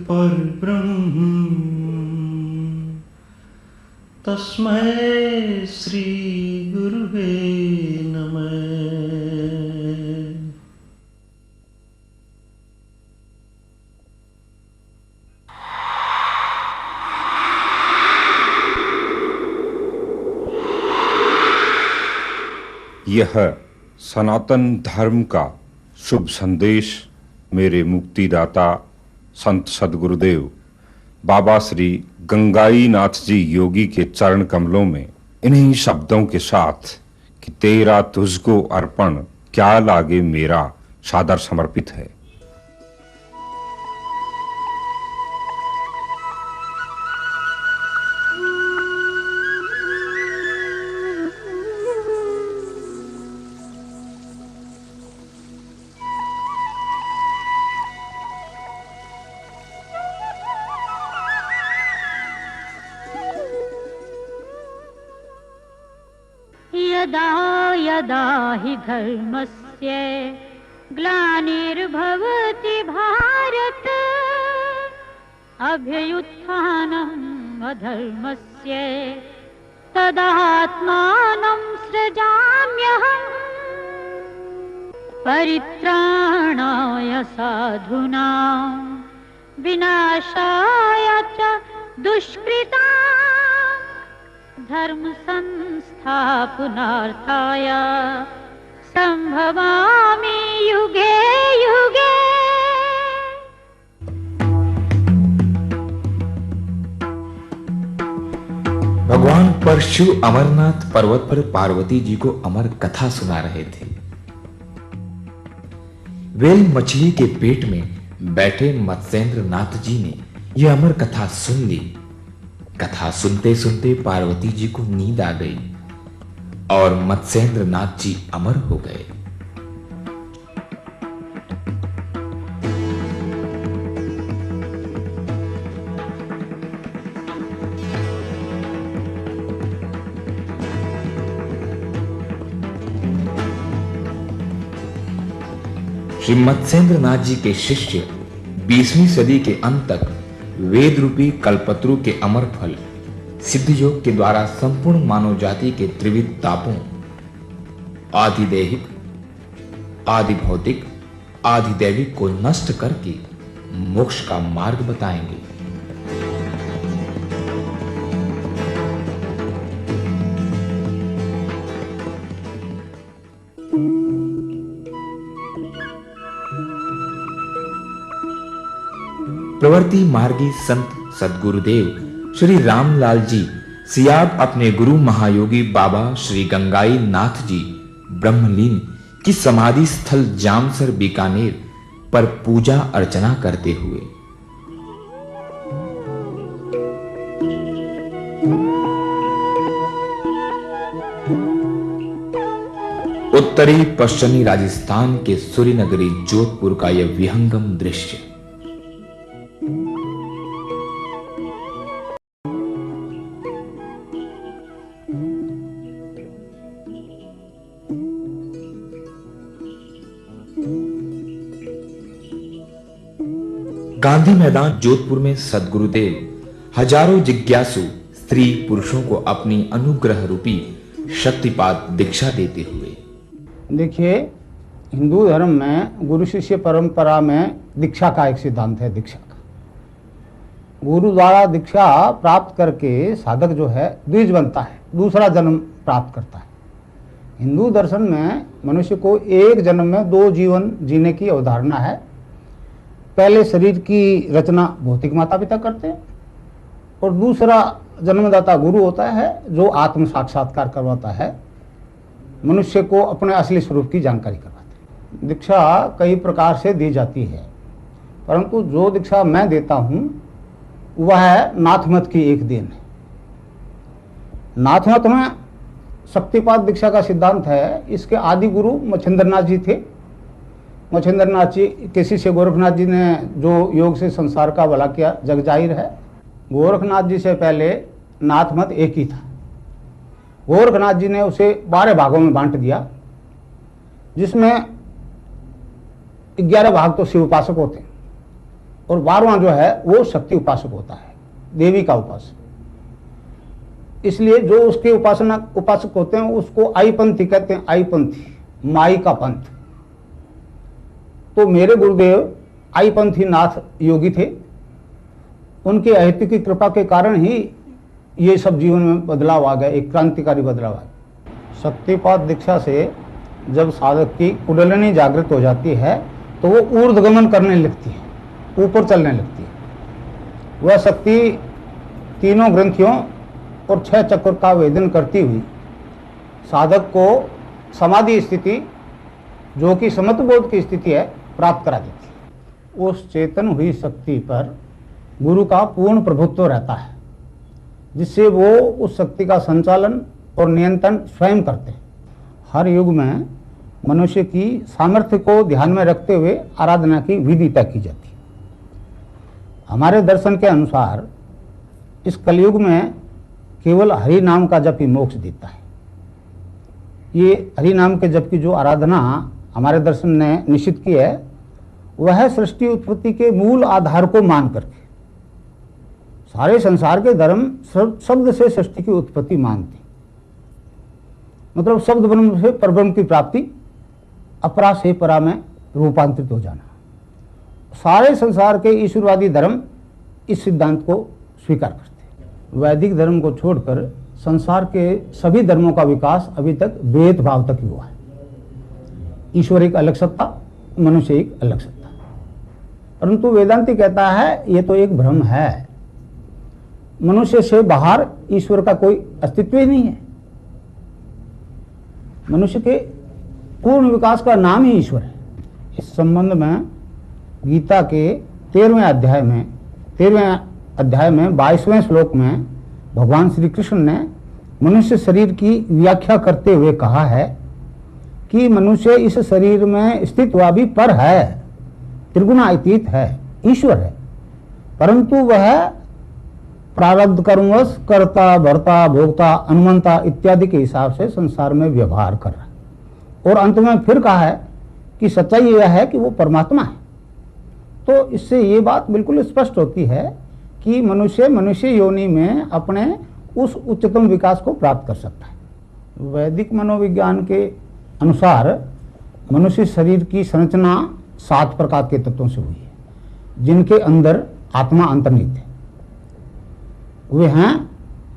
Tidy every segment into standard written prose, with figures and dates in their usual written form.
परब्रह्म तस्मै श्री गुरुवे नमः। यह सनातन धर्म का शुभ संदेश मेरे मुक्तिदाता संत सद्गुरुदेव बाबा श्री गंगाई नाथ जी योगी के चरण कमलों में इन्हीं शब्दों के साथ कि तेरा तुझको अर्पण क्या लागे मेरा सादर समर्पित है। यदा यदा हि धर्मस्य ग्लानिर्भवति भारत अभ्युत्थानम् अधर्मस्य तदात्मानं सृजाम्यहम् परित्राणाय साधूनां विनाशाय च दुष्कृतां धर्म संस्थापनार्थाय संभवामि युगे युगे। भगवान परशु अमरनाथ पर्वत पर पार्वती जी को अमर कथा सुना रहे थे। वेल मछली के पेट में बैठे मत्स्येंद्र नाथ जी ने यह अमर कथा सुन ली। कथा सुनते सुनते पार्वती जी को नींद आ गई और मत्स्येंद्र नाथ जी अमर हो गए। श्री मत्स्येंद्र नाथ जी के शिष्य 20वीं सदी के अंत तक वेद रूपी कल्पत्रु के अमर फल सिद्ध योग के द्वारा संपूर्ण मानव जाति के त्रिविध तापों आदि दैहिक, आदि भौतिक, आदि दैविक को नष्ट करके मोक्ष का मार्ग बताएंगे। प्रवृत्ति मार्गी संत सद्गुरुदेव श्री रामलाल जी सियाब अपने गुरु महायोगी बाबा श्री गंगाई नाथ जी ब्रह्मलीन की समाधि स्थल जामसर बीकानेर पर पूजा अर्चना करते हुए उत्तरी पश्चिमी राजस्थान के सूर्यनगरी जोधपुर का यह विहंगम दृश्य गांधी मैदान जोधपुर में सद्गुरुदेव हजारों जिज्ञासु स्त्री पुरुषों को अपनी अनुग्रह रूपी शक्तिपात दीक्षा देते हुए। देखिए, हिंदू धर्म में गुरु शिष्य परंपरा में दीक्षा का एक सिद्धांत है। दीक्षा का गुरु द्वारा दीक्षा प्राप्त करके साधक जो है द्विज बनता है, दूसरा जन्म प्राप्त करता है। हिंदू दर्शन में मनुष्य को एक जन्म में 2 जीवन जीने की अवधारणा है। पहले शरीर की रचना भौतिक माता पिता करते हैं और दूसरा जन्मदाता गुरु होता है जो आत्म साक्षात्कार करवाता है, मनुष्य को अपने असली स्वरूप की जानकारी करवाता है। दीक्षा कई प्रकार से दी जाती है, परंतु जो दीक्षा मैं देता हूँ वह है नाथमत की एक देन है। नाथमत में शक्तिपात दीक्षा का सिद्धांत है। इसके आदि गुरु मच्छिंद्रनाथ जी थे। मच्छिंद्रनाथ जी के शिष्य गोरखनाथ जी ने जो योग से संसार का भला किया जग जाहिर है। गोरखनाथ जी से पहले नाथमत एक ही था। गोरखनाथ जी ने उसे 12 भागों में बांट दिया, जिसमें 11 भाग तो शिव उपासक होते हैं, और 12वां जो है वो शक्ति उपासक होता है, देवी का उपासक। इसलिए जो उसके उपासक होते हैं उसको आईपंथी कहते हैं, आईपंथी, माई का पंथ। तो मेरे गुरुदेव आईपंथी नाथ योगी थे, उनके अहित्य की कृपा के कारण ही ये सब जीवन में बदलाव आ गया, एक क्रांतिकारी बदलाव आ गया। शक्तिपात दीक्षा से जब साधक की कुंडलिनी जागृत हो जाती है तो वो ऊर्ध्वगमन करने लगती है, ऊपर चलने लगती है। वह शक्ति तीनों ग्रंथियों और 6 चक्र का वेदन करती हुई साधक को समाधि स्थिति, जो कि समत्वबोध की स्थिति है, प्राप्त करा देती है। उस चेतन हुई शक्ति पर गुरु का पूर्ण प्रभुत्व रहता है, जिससे वो उस शक्ति का संचालन और नियंत्रण स्वयं करते हैं। हर युग में मनुष्य की सामर्थ्य को ध्यान में रखते हुए आराधना की विधि तय की जाती है। हमारे दर्शन के अनुसार इस कलयुग में केवल हरि नाम का जप ही मोक्ष देता है। ये हरि नाम के जप की जो आराधना हमारे दर्शन ने निश्चित की है, वह सृष्टि उत्पत्ति के मूल आधार को मान करके, सारे संसार के धर्म शब्द से सृष्टि की उत्पत्ति मानते, मतलब शब्द ब्रह्म से परब्रह्म की प्राप्ति, अपरा से परा में रूपांतरित हो जाना। सारे संसार के ईश्वरवादी धर्म इस सिद्धांत को स्वीकार करते हैं। वैदिक धर्म को छोड़कर संसार के सभी धर्मों का विकास अभी तक भेदभाव तक ही हुआ है। ईश्वर एक अलग सत्ता, मनुष्य एक अलग सत्ता। परंतु वेदांती कहता है ये तो एक भ्रम है, मनुष्य से बाहर ईश्वर का कोई अस्तित्व ही नहीं है। मनुष्य के पूर्ण विकास का नाम ही ईश्वर है। इस संबंध में गीता के 13वें अध्याय में 22वें श्लोक में भगवान श्री कृष्ण ने मनुष्य शरीर की व्याख्या करते हुए कहा है कि मनुष्य इस शरीर में स्थित हुआ भी पर है, त्रिगुणातीत है, ईश्वर है, परंतु वह प्रारब्ध कर्मवश कर्ता, भर्ता, भोक्ता, अनुमंता इत्यादि के हिसाब से संसार में व्यवहार कर रहा है। और अंत में फिर कहा है कि सच्चाई यह है कि वो परमात्मा है। तो इससे ये बात बिल्कुल स्पष्ट होती है कि मनुष्य योनि में अपने उस उच्चतम विकास को प्राप्त कर सकता है। वैदिक मनोविज्ञान के अनुसार मनुष्य शरीर की संरचना 7 प्रकार के तत्वों से हुई है, जिनके अंदर आत्मा अंतर्निहित है। वे हैं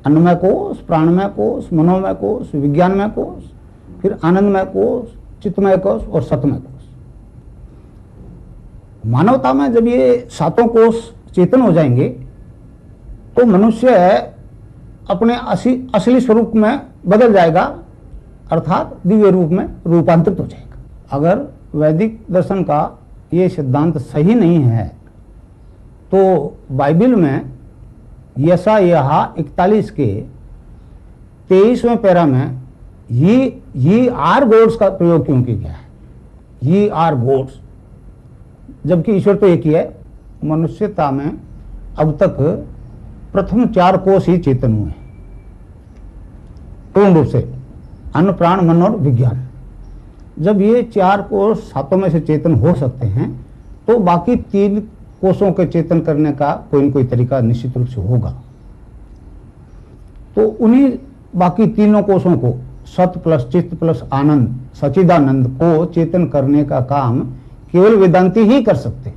अन्नमय कोश, प्राणमय कोश, मनोमय कोश, विज्ञानमय कोश, फिर आनंदमय कोश, चित्तमय कोश और सतमय कोश। मानवता में जब ये 7 कोश चेतन हो जाएंगे तो मनुष्य अपने असली स्वरूप में बदल जाएगा, अर्थात दिव्य रूप में रूपांतरित हो जाएगा। अगर वैदिक दर्शन का ये सिद्धांत सही नहीं है तो बाइबल में यशायाह 41 के 23वें पैरा में ये आर गॉड्स का प्रयोग क्यों किया गया है? ये आर गॉड्स, जबकि ईश्वर तो एक ही है। मनुष्यता में अब तक प्रथम 4 कोश ही चेतन हुए हैं पूर्ण रूप से, अन्न, प्राण, मन और विज्ञान। जब ये 4 कोश 7 में से चेतन हो सकते हैं तो बाकी 3 कोषों के चेतन करने का कोई न कोई तरीका निश्चित रूप से होगा। तो उन्हीं बाकी 3 कोषों को, सत प्लस चित्त प्लस आनंद, सच्चिदानंद को चेतन करने का काम केवल वेदांती ही कर सकते।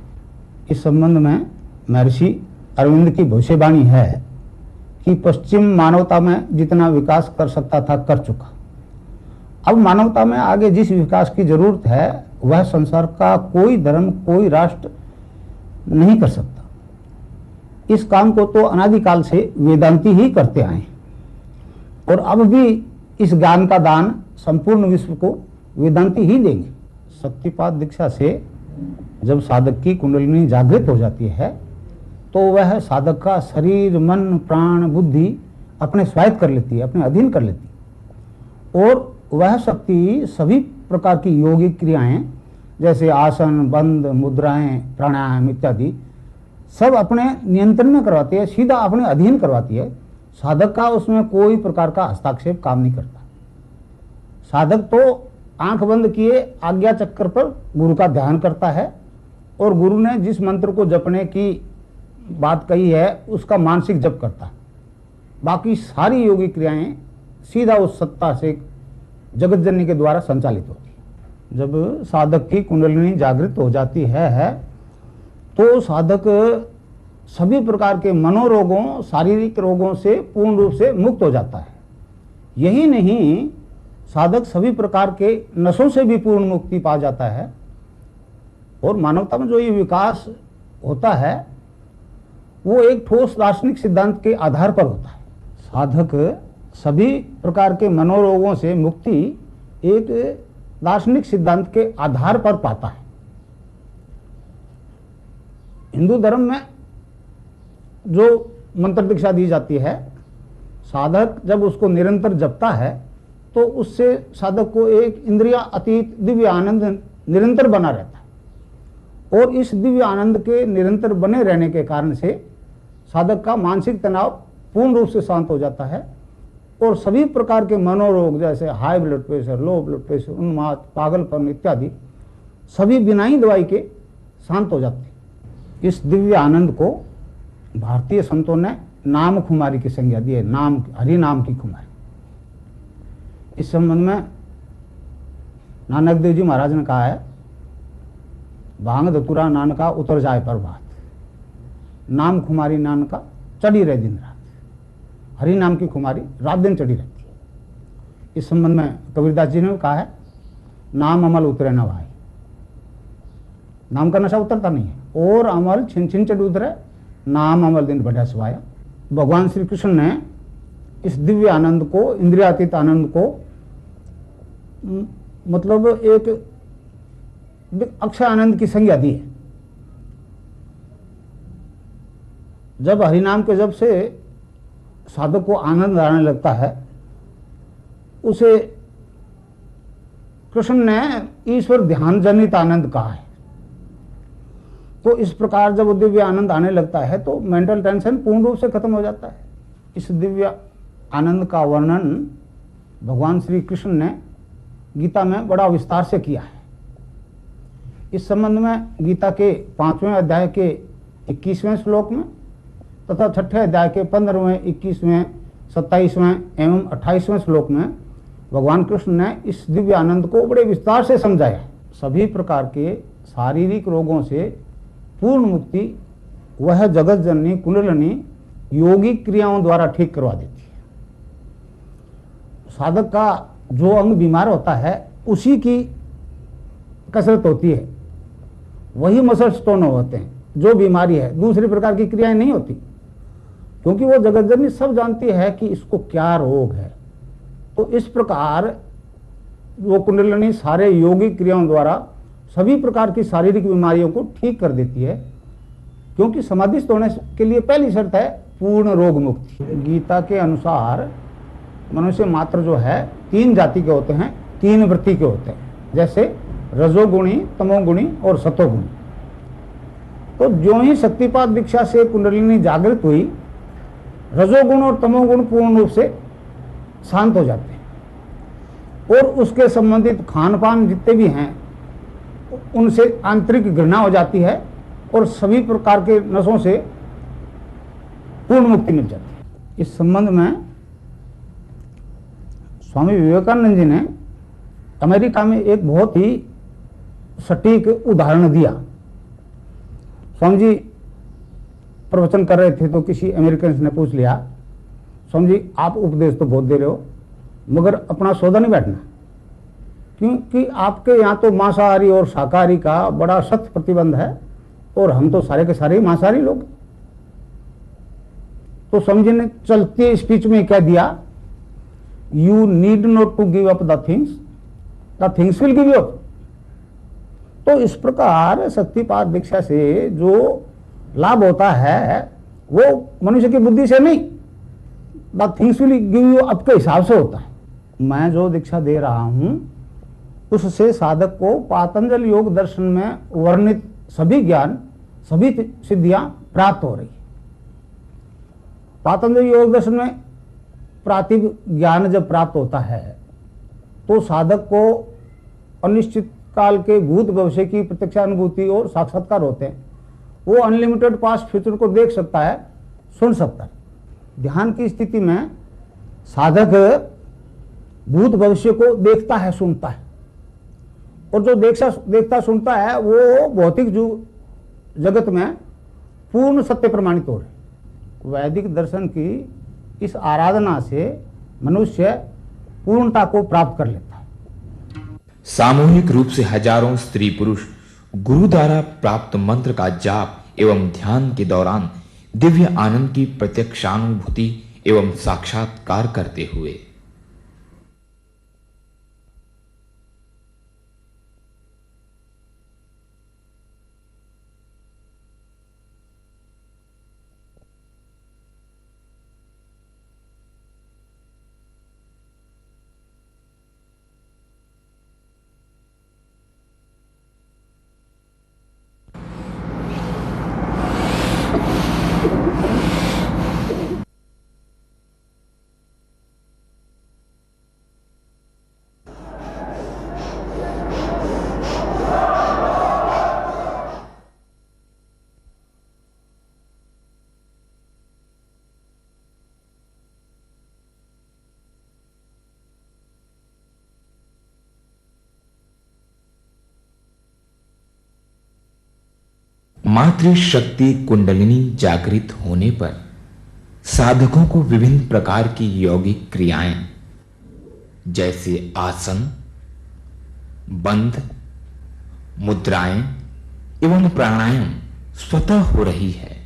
इस संबंध में महर्षि अरविंद की भविष्यवाणी है कि पश्चिम मानवता में जितना विकास कर सकता था कर चुका। अब मानवता में आगे जिस विकास की जरूरत है वह संसार का कोई धर्म, कोई राष्ट्र नहीं कर सकता। इस काम को तो अनादिकाल से वेदांती ही करते आए और अब भी इस ज्ञान का दान संपूर्ण विश्व को वेदांती ही देंगे। शक्तिपात दीक्षा से जब साधक की कुंडलिनी जागृत हो जाती है तो वह साधक का शरीर, मन, प्राण, बुद्धि अपने स्वायत्त कर लेती है, अपने अधीन कर लेती है। और वह शक्ति सभी प्रकार की योगिक क्रियाएं जैसे आसन, बंद, मुद्राएं, प्राणायाम इत्यादि सब अपने नियंत्रण में करवाती है, सीधा अपने अधीन करवाती है। साधक का उसमें कोई प्रकार का हस्तक्षेप काम नहीं करता। साधक तो आंख बंद किए आज्ञा चक्र पर गुरु का ध्यान करता है और गुरु ने जिस मंत्र को जपने की बात कही है उसका मानसिक जप करता है। बाकी सारी योगिक क्रियाएं सीधा उस सत्ता से जगत जननी के द्वारा संचालित होती है। जब साधक की कुंडलिनी जागृत हो जाती है तो साधक सभी प्रकार के मनोरोगों, शारीरिक रोगों से पूर्ण रूप से मुक्त हो जाता है। यही नहीं, साधक सभी प्रकार के नशों से भी पूर्ण मुक्ति पा जाता है। और मानवता में जो ये विकास होता है वो एक ठोस दार्शनिक सिद्धांत के आधार पर होता है। साधक सभी प्रकार के मनोरोगों से मुक्ति एक दार्शनिक सिद्धांत के आधार पर पाता है। हिंदू धर्म में जो मंत्र दीक्षा दी जाती है, साधक जब उसको निरंतर जपता है तो उससे साधक को एक इंद्रिया अतीत दिव्य आनंद निरंतर बना रहता है। और इस दिव्य आनंद के निरंतर बने रहने के कारण से साधक का मानसिक तनाव पूर्ण रूप से शांत हो जाता है और सभी प्रकार के मनोरोग जैसे high blood pressure, low blood pressure, उन्माद, पागलपन इत्यादि सभी बिना ही दवाई के शांत हो जाते हैं। इस दिव्य आनंद को भारतीय संतों ने नाम खुमारी की संज्ञा दी है, नाम, हरि नाम की खुमारी। इस संबंध में नानक देव जी महाराज ने कहा है, भांग धतूरा नानका उतर जाए प्रभात, नाम खुमारी नानका चढ़ी रहे दिन रात। हरि नाम की खुमारी रात दिन चढ़ी रहती है। इस संबंध में कबीरदास जी ने कहा है, नाम अमल उतरे न भाई। नाम का नशा उतरता नहीं है और अमल छिन छिन चढ़ उतरे, नाम अमल दिन बढ़िया सवाया। भगवान श्री कृष्ण ने इस दिव्य आनंद को, इंद्रियातीत आनंद को मतलब एक अक्षय आनंद की संज्ञा दी है। जब हरिनाम के जब से साधक को आनंद आने लगता है, उसे कृष्ण ने ईश्वर ध्यान जनित आनंद कहा है। तो इस प्रकार जब वो दिव्य आनंद आने लगता है तो मेंटल टेंशन पूर्ण रूप से खत्म हो जाता है। इस दिव्य आनंद का वर्णन भगवान श्री कृष्ण ने गीता में बड़ा विस्तार से किया है। इस संबंध में गीता के 5वें अध्याय के 21वें श्लोक में तथा 6ठे अध्याय के 15वें, 21वें, 27वें एवं 28वें श्लोक में भगवान कृष्ण ने इस दिव्य आनंद को बड़े विस्तार से समझाया है। सभी प्रकार के शारीरिक रोगों से पूर्ण मुक्ति वह जगत जननी कुंडलिनी योगिक क्रियाओं द्वारा ठीक करवा देती है। साधक का जो अंग बीमार होता है उसी की कसरत होती है, वही मसल स्टोन होते हैं। जो बीमारी है दूसरी प्रकार की क्रियाएं नहीं होती, क्योंकि वो जगत जननी सब जानती है कि इसको क्या रोग है। तो इस प्रकार वो कुंडलिनी सारे योगिक क्रियाओं द्वारा सभी प्रकार की शारीरिक बीमारियों को ठीक कर देती है, क्योंकि समाधिस्थ होने के लिए पहली शर्त है पूर्ण रोग मुक्ति। गीता के अनुसार मनुष्य मात्र जो है 3 जाति के होते हैं, 3 वृत्ति के होते हैं, जैसे रजोगुणी, तमोगुणी और सतोगुणी। तो जो ही शक्तिपात दीक्षा से कुंडलिनी जागृत हुई, रजोगुण और तमोगुण पूर्ण रूप से शांत हो जाते हैं और उसके संबंधित खान पान जितने भी हैं उनसे आंतरिक घृणा हो जाती है और सभी प्रकार के नशों से पूर्ण मुक्ति मिल जाती है। इस संबंध में स्वामी विवेकानंद जी ने अमेरिका में एक बहुत ही सटीक उदाहरण दिया। स्वामी जी प्रवचन कर रहे थे तो किसी अमेरिकन ने पूछ लिया, स्वामी जी आप उपदेश तो बहुत दे रहे हो मगर अपना सौदा नहीं बैठना, क्योंकि आपके यहाँ तो मांसाहारी और शाकाहारी का बड़ा सख्त प्रतिबंध है और हम तो सारे के सारे मांसाहारी लोग। तो स्वामी जी ने चलते स्पीच में कह दिया, you need not to give up the things will give you up. तो इस प्रकार शक्तिपात दीक्षा से जो लाभ होता है वो मनुष्य की बुद्धि से नहीं, the things will give you up के हिसाब से होता है। मैं जो दीक्षा दे रहा हूं उससे साधक को पातंजल योग दर्शन में वर्णित सभी ज्ञान, सभी सिद्धियां प्राप्त हो रही है। पातंजल योग दर्शन में प्रातिभ ज्ञान जब प्राप्त होता है तो साधक को अनिश्चित काल के भूत भविष्य की प्रत्यक्षानुभूति और साक्षात्कार होते हैं। वो अनलिमिटेड पास्ट फ्यूचर को देख सकता है, सुन सकता है। ध्यान की स्थिति में साधक भूत भविष्य को देखता है, सुनता है, और जो देखता सुनता है वो भौतिक जगत में पूर्ण सत्य प्रमाणित हो रहे। वैदिक दर्शन की इस आराधना से मनुष्य पूर्णता को प्राप्त कर लेता है। सामूहिक रूप से हजारों स्त्री पुरुष गुरु द्वारा प्राप्त मंत्र का जाप एवं ध्यान के दौरान दिव्य आनंद की प्रत्यक्षानुभूति एवं साक्षात्कार करते हुए मातृशक्ति कुंडलिनी जागृत होने पर साधकों को विभिन्न प्रकार की यौगिक क्रियाएं जैसे आसन, बंध, मुद्राएं एवं प्राणायाम स्वतः हो रही है।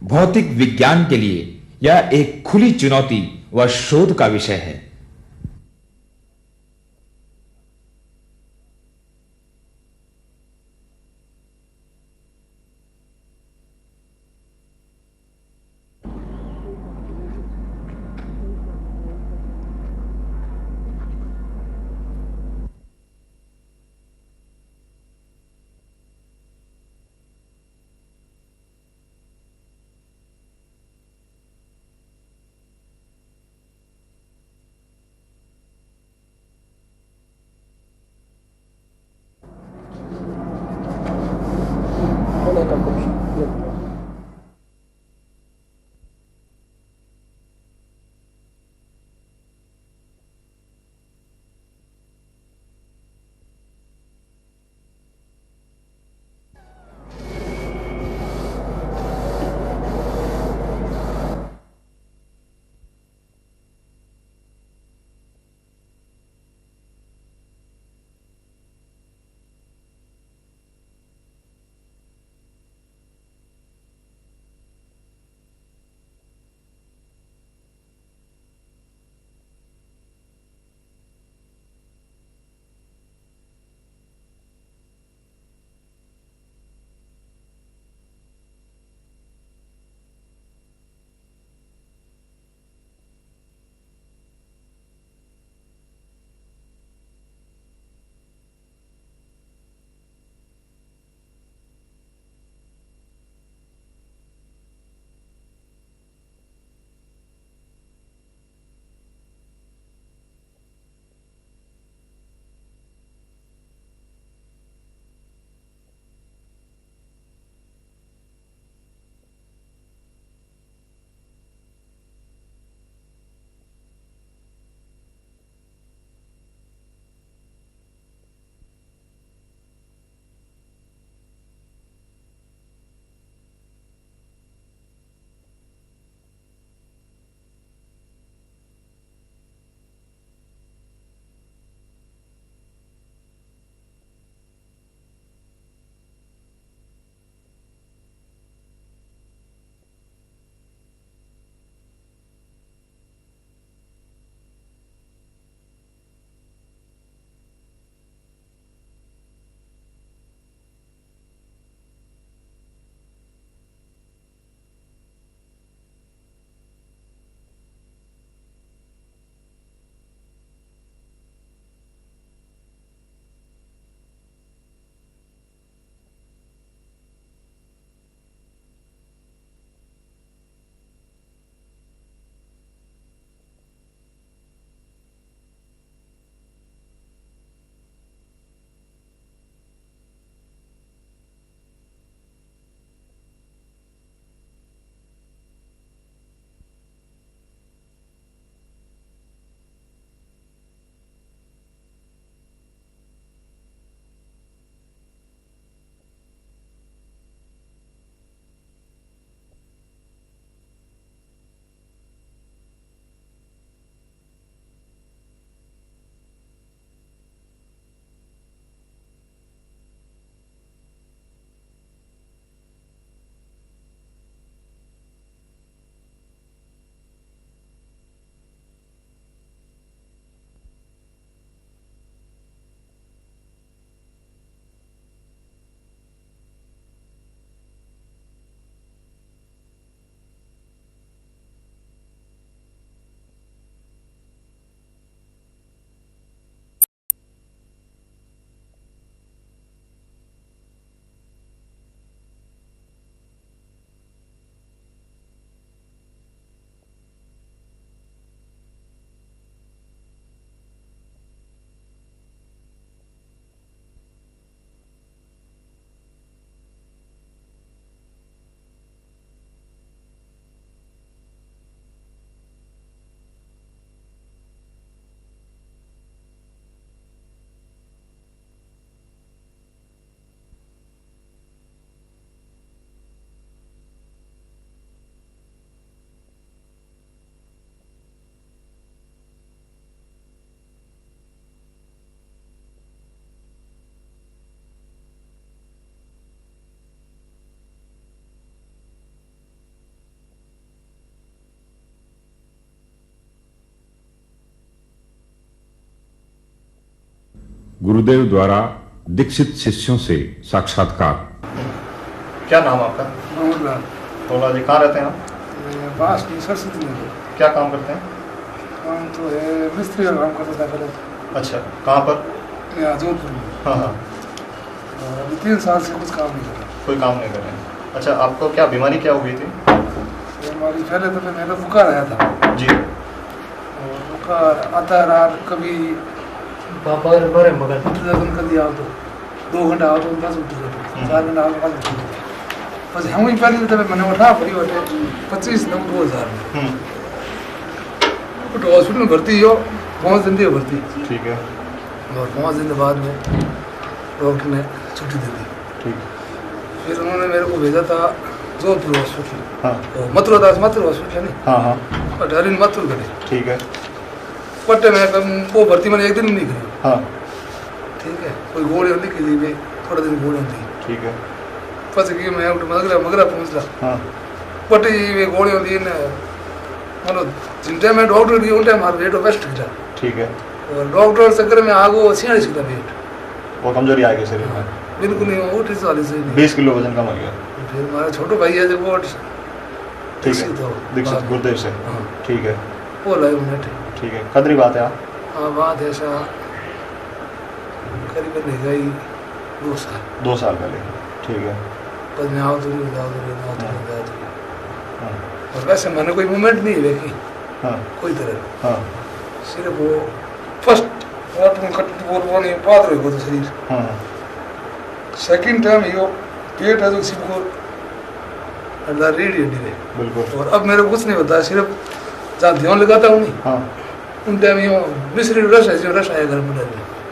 भौतिक विज्ञान के लिए यह एक खुली चुनौती व शोध का विषय है। गुरुदेव द्वारा दीक्षित शिष्यों से साक्षात्कार। क्या नाम आपका? मोहनलाल। तोला जी, कहाँ रहते हैं आप? पास में सरस्वती नगर। क्या काम करते हैं? काम तो है मिस्त्री का काम करता था पहले। अच्छा, कहाँ पर? यहाँ जोधपुर में। हाँ हाँ। अभी 3 साल से कुछ काम नहीं कर रहा। कोई काम नहीं कर रहे हैं। अच्छा, आपको क्या बीमारी क्या हो गई थी? हमारी पहले तो मेरा बुखार आया था जी। और बुखार आता रहा, कभी पापा बड़े मगर कभी आओ तो 2 घंटा आओ तो बस उठ जाते, 4 घंटा आओ तो बस उठ जाते। बस हम ही पहले तो मैंने उठा पड़ी बटे 25 नवंबर 2000 में तो हॉस्पिटल में भर्ती हो, 5 दिन की भर्ती। ठीक है। और 5 दिन के बाद में डॉक्टर ने छुट्टी दे दी। ठीक। फिर उन्होंने मेरे को भेजा था जोधपुर हॉस्पिटल। हाँ और मथुरा दास मथुर हॉस्पिटल नहीं, हाँ हाँ। और डरिन मथुर गए। ठीक है। पट्टे में वो भर्ती मैंने 1 दिन नहीं करी। हाँ। ठीक है, कोई गोली होती की थी, थोड़ा दिन गोली होती। ठीक है। फंस गई मैं मगरा पहुँचला। हाँ। पट्टी वे गोली होती है मतलब जिन टाइम में डॉक्टर की उन टाइम वेट बेस्ट था। ठीक है। और डॉक्टर चक्कर में आगो 46 किलो वेट। वो कमजोरी आ गई शरीर में? बिल्कुल नहीं, 40 से नहीं। 20 किलो वजन कम हो गया। फिर हमारा छोटो भाई है जो वो ठीक है। दीक्षित गुरुदेव से। हाँ। ठीक है। वो लाए मिनट। ठीक है। कदरी बात है आप? हाँ, बात ऐसा करीबन रह गई 2 साल। 2 साल पहले। ठीक है। बस मैं आओ तो नहीं जाओ तो नहीं जाओ तो नहीं। हाँ और वैसे मैंने कोई मूवमेंट नहीं देखी हाँ कोई तरह। हाँ सिर्फ वो फर्स्ट वो नहीं पात्र हो तो शरीर। हाँ। सेकंड टाइम यो पेट है जो सिर्फ को अंदर रेडी है। बिल्कुल। और अब मेरे को कुछ नहीं होता, सिर्फ जहाँ ध्यान लगाता हूँ नहीं हाँ। उन टाइम यो मिश्री रस है जो रस आया घर में डाल।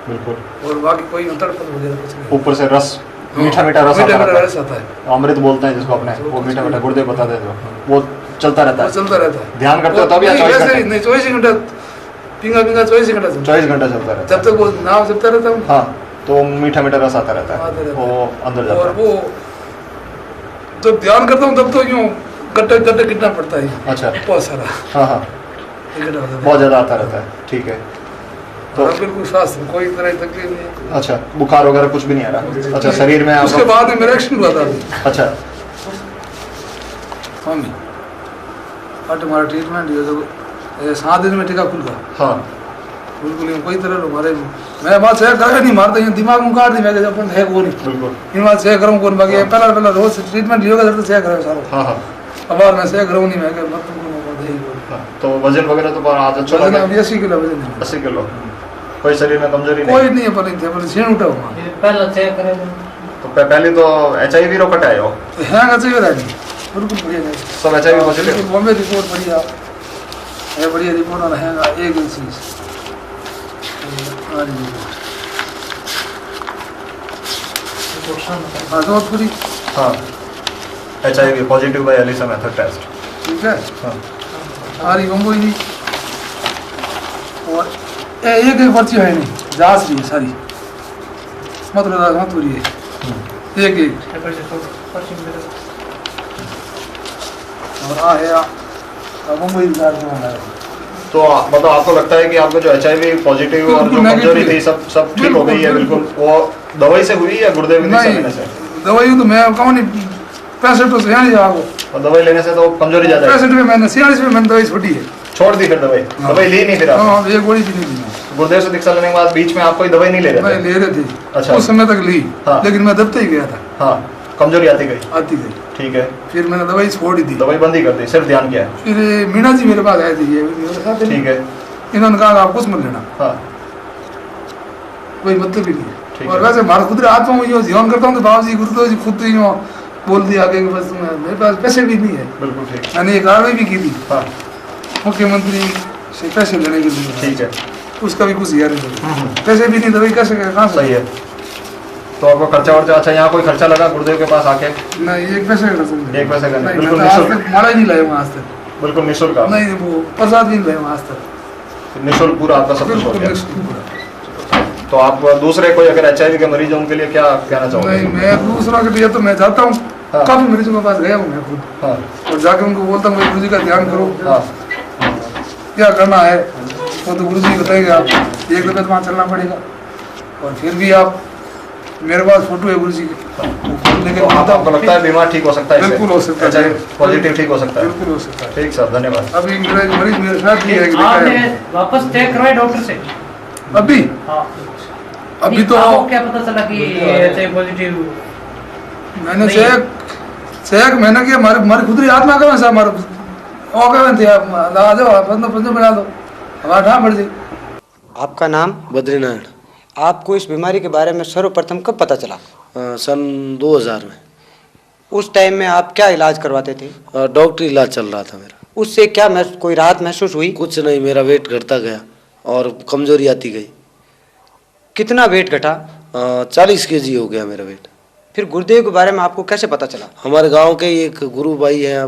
बिल्कुल। और बाकी कोई तड़पन वगैरह कुछ नहीं। ऊपर से रस, मीठा मीठा रस मीठा आता मीठा रहता रस आता है। है। अमृत बोलते हैं जिसको अपने, वो मीठा मीठा गुरुदेव बताते हैं जो, वो चलता रहता वो है। चलता रहता है। ध्यान करते हो तब या 24 घंटे? नहीं, 24 घंटा पिंगा 24 घंटा चलता 24 घंटा चलता रहता जब तक वो नाव जपता रहता हूँ। हाँ, तो मीठा मीठा रस आता रहता आता है, रहता है। वो अंदर और जाता है। वो जब ध्यान करता हूँ तब तो यूँ गड्ढे गड्ढे कितना पड़ता है। अच्छा। बहुत सारा हाँ हाँ, इकट्ठा होता है। बहुत ज़्यादा आता रहता है। ठीक है। तो हाँ, बिल्कुल स्वास्थ्य में कोई तरह की तकलीफ नहीं है। अच्छा, बुखार वगैरह कुछ भी नहीं आ रहा? अच्छा, शरीर में उसके आपका? बाद में मेरा एक्शन हुआ था अभी। अच्छा। स्वामी और तुम्हारा ट्रीटमेंट ये जो 7 दिन में टीका खुल गया। हाँ। बिल्कुल कोई तरह हमारे मैं बात चेक करके नहीं मारता, ये दिमाग में काट दी मैं अपन है वो नहीं। बिल्कुल। इन बात चेक करूँ कौन बाकी पहला रोज ट्रीटमेंट लियोगा तो चेक करो सारा। हाँ हाँ अब और मैं चेक करूँ नहीं, मैं मत तुमको दे ही हाँ। तो वजन वगैरह तो आज अच्छा वजन लगा? अभी 80 किलो वजन है। 80 किलो। कोई शरीर में कमजोरी कोई नहीं? नहीं है, पर छीण उठा हुआ पहला चेक करें तो पहले तो HIV रो कटाए हो? तो हैंग अच्छे हो रहा है बिल्कुल बढ़िया है। सब HIV पॉजिटिव? बॉम्बे रिपोर्ट बढ़िया है, बढ़िया रिपोर्ट वाला है। एक चीज हाँ जोधपुरी। हाँ, HIV positive by ELISA method test. ठीक है। हाँ। सारी बम्बई दी और एक एक पर्ची है नहीं जांच रही है सारी मथुरी है एक एक। और हाँ है बम्बई तो मतलब आपको लगता है कि आपको जो HIV पॉजिटिव और जो बिल्कुल कमजोरी negative थी सब ठीक हो गई है? बिल्कुल। वो दवाई से हुई या गुरुदेव की दिशा नहीं, लेने से? दवाई तो मैं कहूँ नहीं 65 तो यहाँ जाओ। और दवाई लेने से तो कमजोरी ज्यादा है? 65 में मैंने 46 में मैंने दवाई छोड़ी है। छोड़ दी फिर दवाई? हाँ। दवाई ली नहीं फिर आप? हाँ, एक गोली भी नहीं ली। गुरुदेव से दीक्षा लेने के बाद बीच में आप कोई दवाई नहीं ले रहे नहीं थे? ले रहे थे। अच्छा। उस समय तक ली। हाँ। लेकिन मैं दबते ही गया था। हाँ, कमजोरी आती गई? आती गई। ठीक है। फिर मैंने दवाई छोड़ दी। दवाई बंद ही कर दी, सिर्फ ध्यान किया है? फिर मीना जी मेरे पास आए थे, ये मेरे साथ ठीक है। इन्होंने कहा आप कुछ मत लेना, हाँ। कोई मतलब ही नहीं ठीक है। और है। वैसे हमारा खुद आत्मा में यो ध्यान करता हूँ तो बाबू जी गुरुदेव जी खुद ही यो बोल दिया आगे कि बस मेरे पास पैसे भी नहीं है। बिल्कुल ठीक। मैंने एक कार्रवाई भी की थी हाँ। मुख्यमंत्री से पैसे लेने के लिए। ठीक है। उसका भी कुछ यार नहीं, पैसे भी नहीं, दवाई कैसे कहाँ से? सही है। तो आपको खर्चा वर्चा, अच्छा यहाँ कोई खर्चा लगा गुरुदेव के पास आके? नहीं, एक पैसे का नहीं। एक पैसे का नहीं, नहीं, बिल्कुल मैं तो आज निःशुल्क? तक माला ही नहीं लाया हूँ आज तक। बिल्कुल निःशुल्क? आप नहीं, वो प्रसाद भी नहीं लाया हूँ आज तक। निःशुल्क पूरा आपका सब कुछ हो बिल्कुल गया? निःशुल्क पूरा। तो आप दूसरे कोई अगर HIV के मरीज हैं उनके लिए क्या कहना नहीं, चाहोगे? मैं दूसरा के लिए तो मैं जाता हूँ, हाँ। काफी मरीजों के पास गया हूँ मैं खुद। हाँ और जाके उनको बोलता हूँ गुरु जी का ध्यान करो, हाँ क्या करना है वो तो गुरु जी बताएंगे। आप एक दफे तो वहाँ चलना पड़ेगा। और फिर भी आप मेरे पास फोटो है गुरु जी की, लेकिन तो आपको लगता है बीमार ठीक हो सकता है? बिल्कुल हो सकता है। HIV पॉजिटिव ठीक हो सकता है? बिल्कुल हो सकता है। ठीक सर, धन्यवाद। अभी मेरा मरीज मेरे साथ भी है। आपने वापस चेक करवाया डॉक्टर से? अभी हाँ। अभी तो आपको क्या पता चला कि HIV पॉजिटिव? मैंने चेक मैंने किया, हमारी खुद ही आत्मा का वैसा हमारा थे, आप आ जाओ, 15 बना दो, हमारा ठाम बढ़ जाए। आपका नाम? बद्रीनारायण। आपको इस बीमारी के बारे में सर्वप्रथम कब पता चला? सन 2000 में। उस टाइम में आप क्या इलाज करवाते थे? डॉक्टरी इलाज चल रहा था मेरा। उससे क्या कोई राहत महसूस हुई? कुछ नहीं, मेरा वेट घटता गया और कमजोरी आती गई। कितना वेट घटा? 40 kg हो गया मेरा वेट। फिर गुरुदेव के बारे में आपको कैसे पता चला? हमारे गांव के ही एक गुरु भाई हैं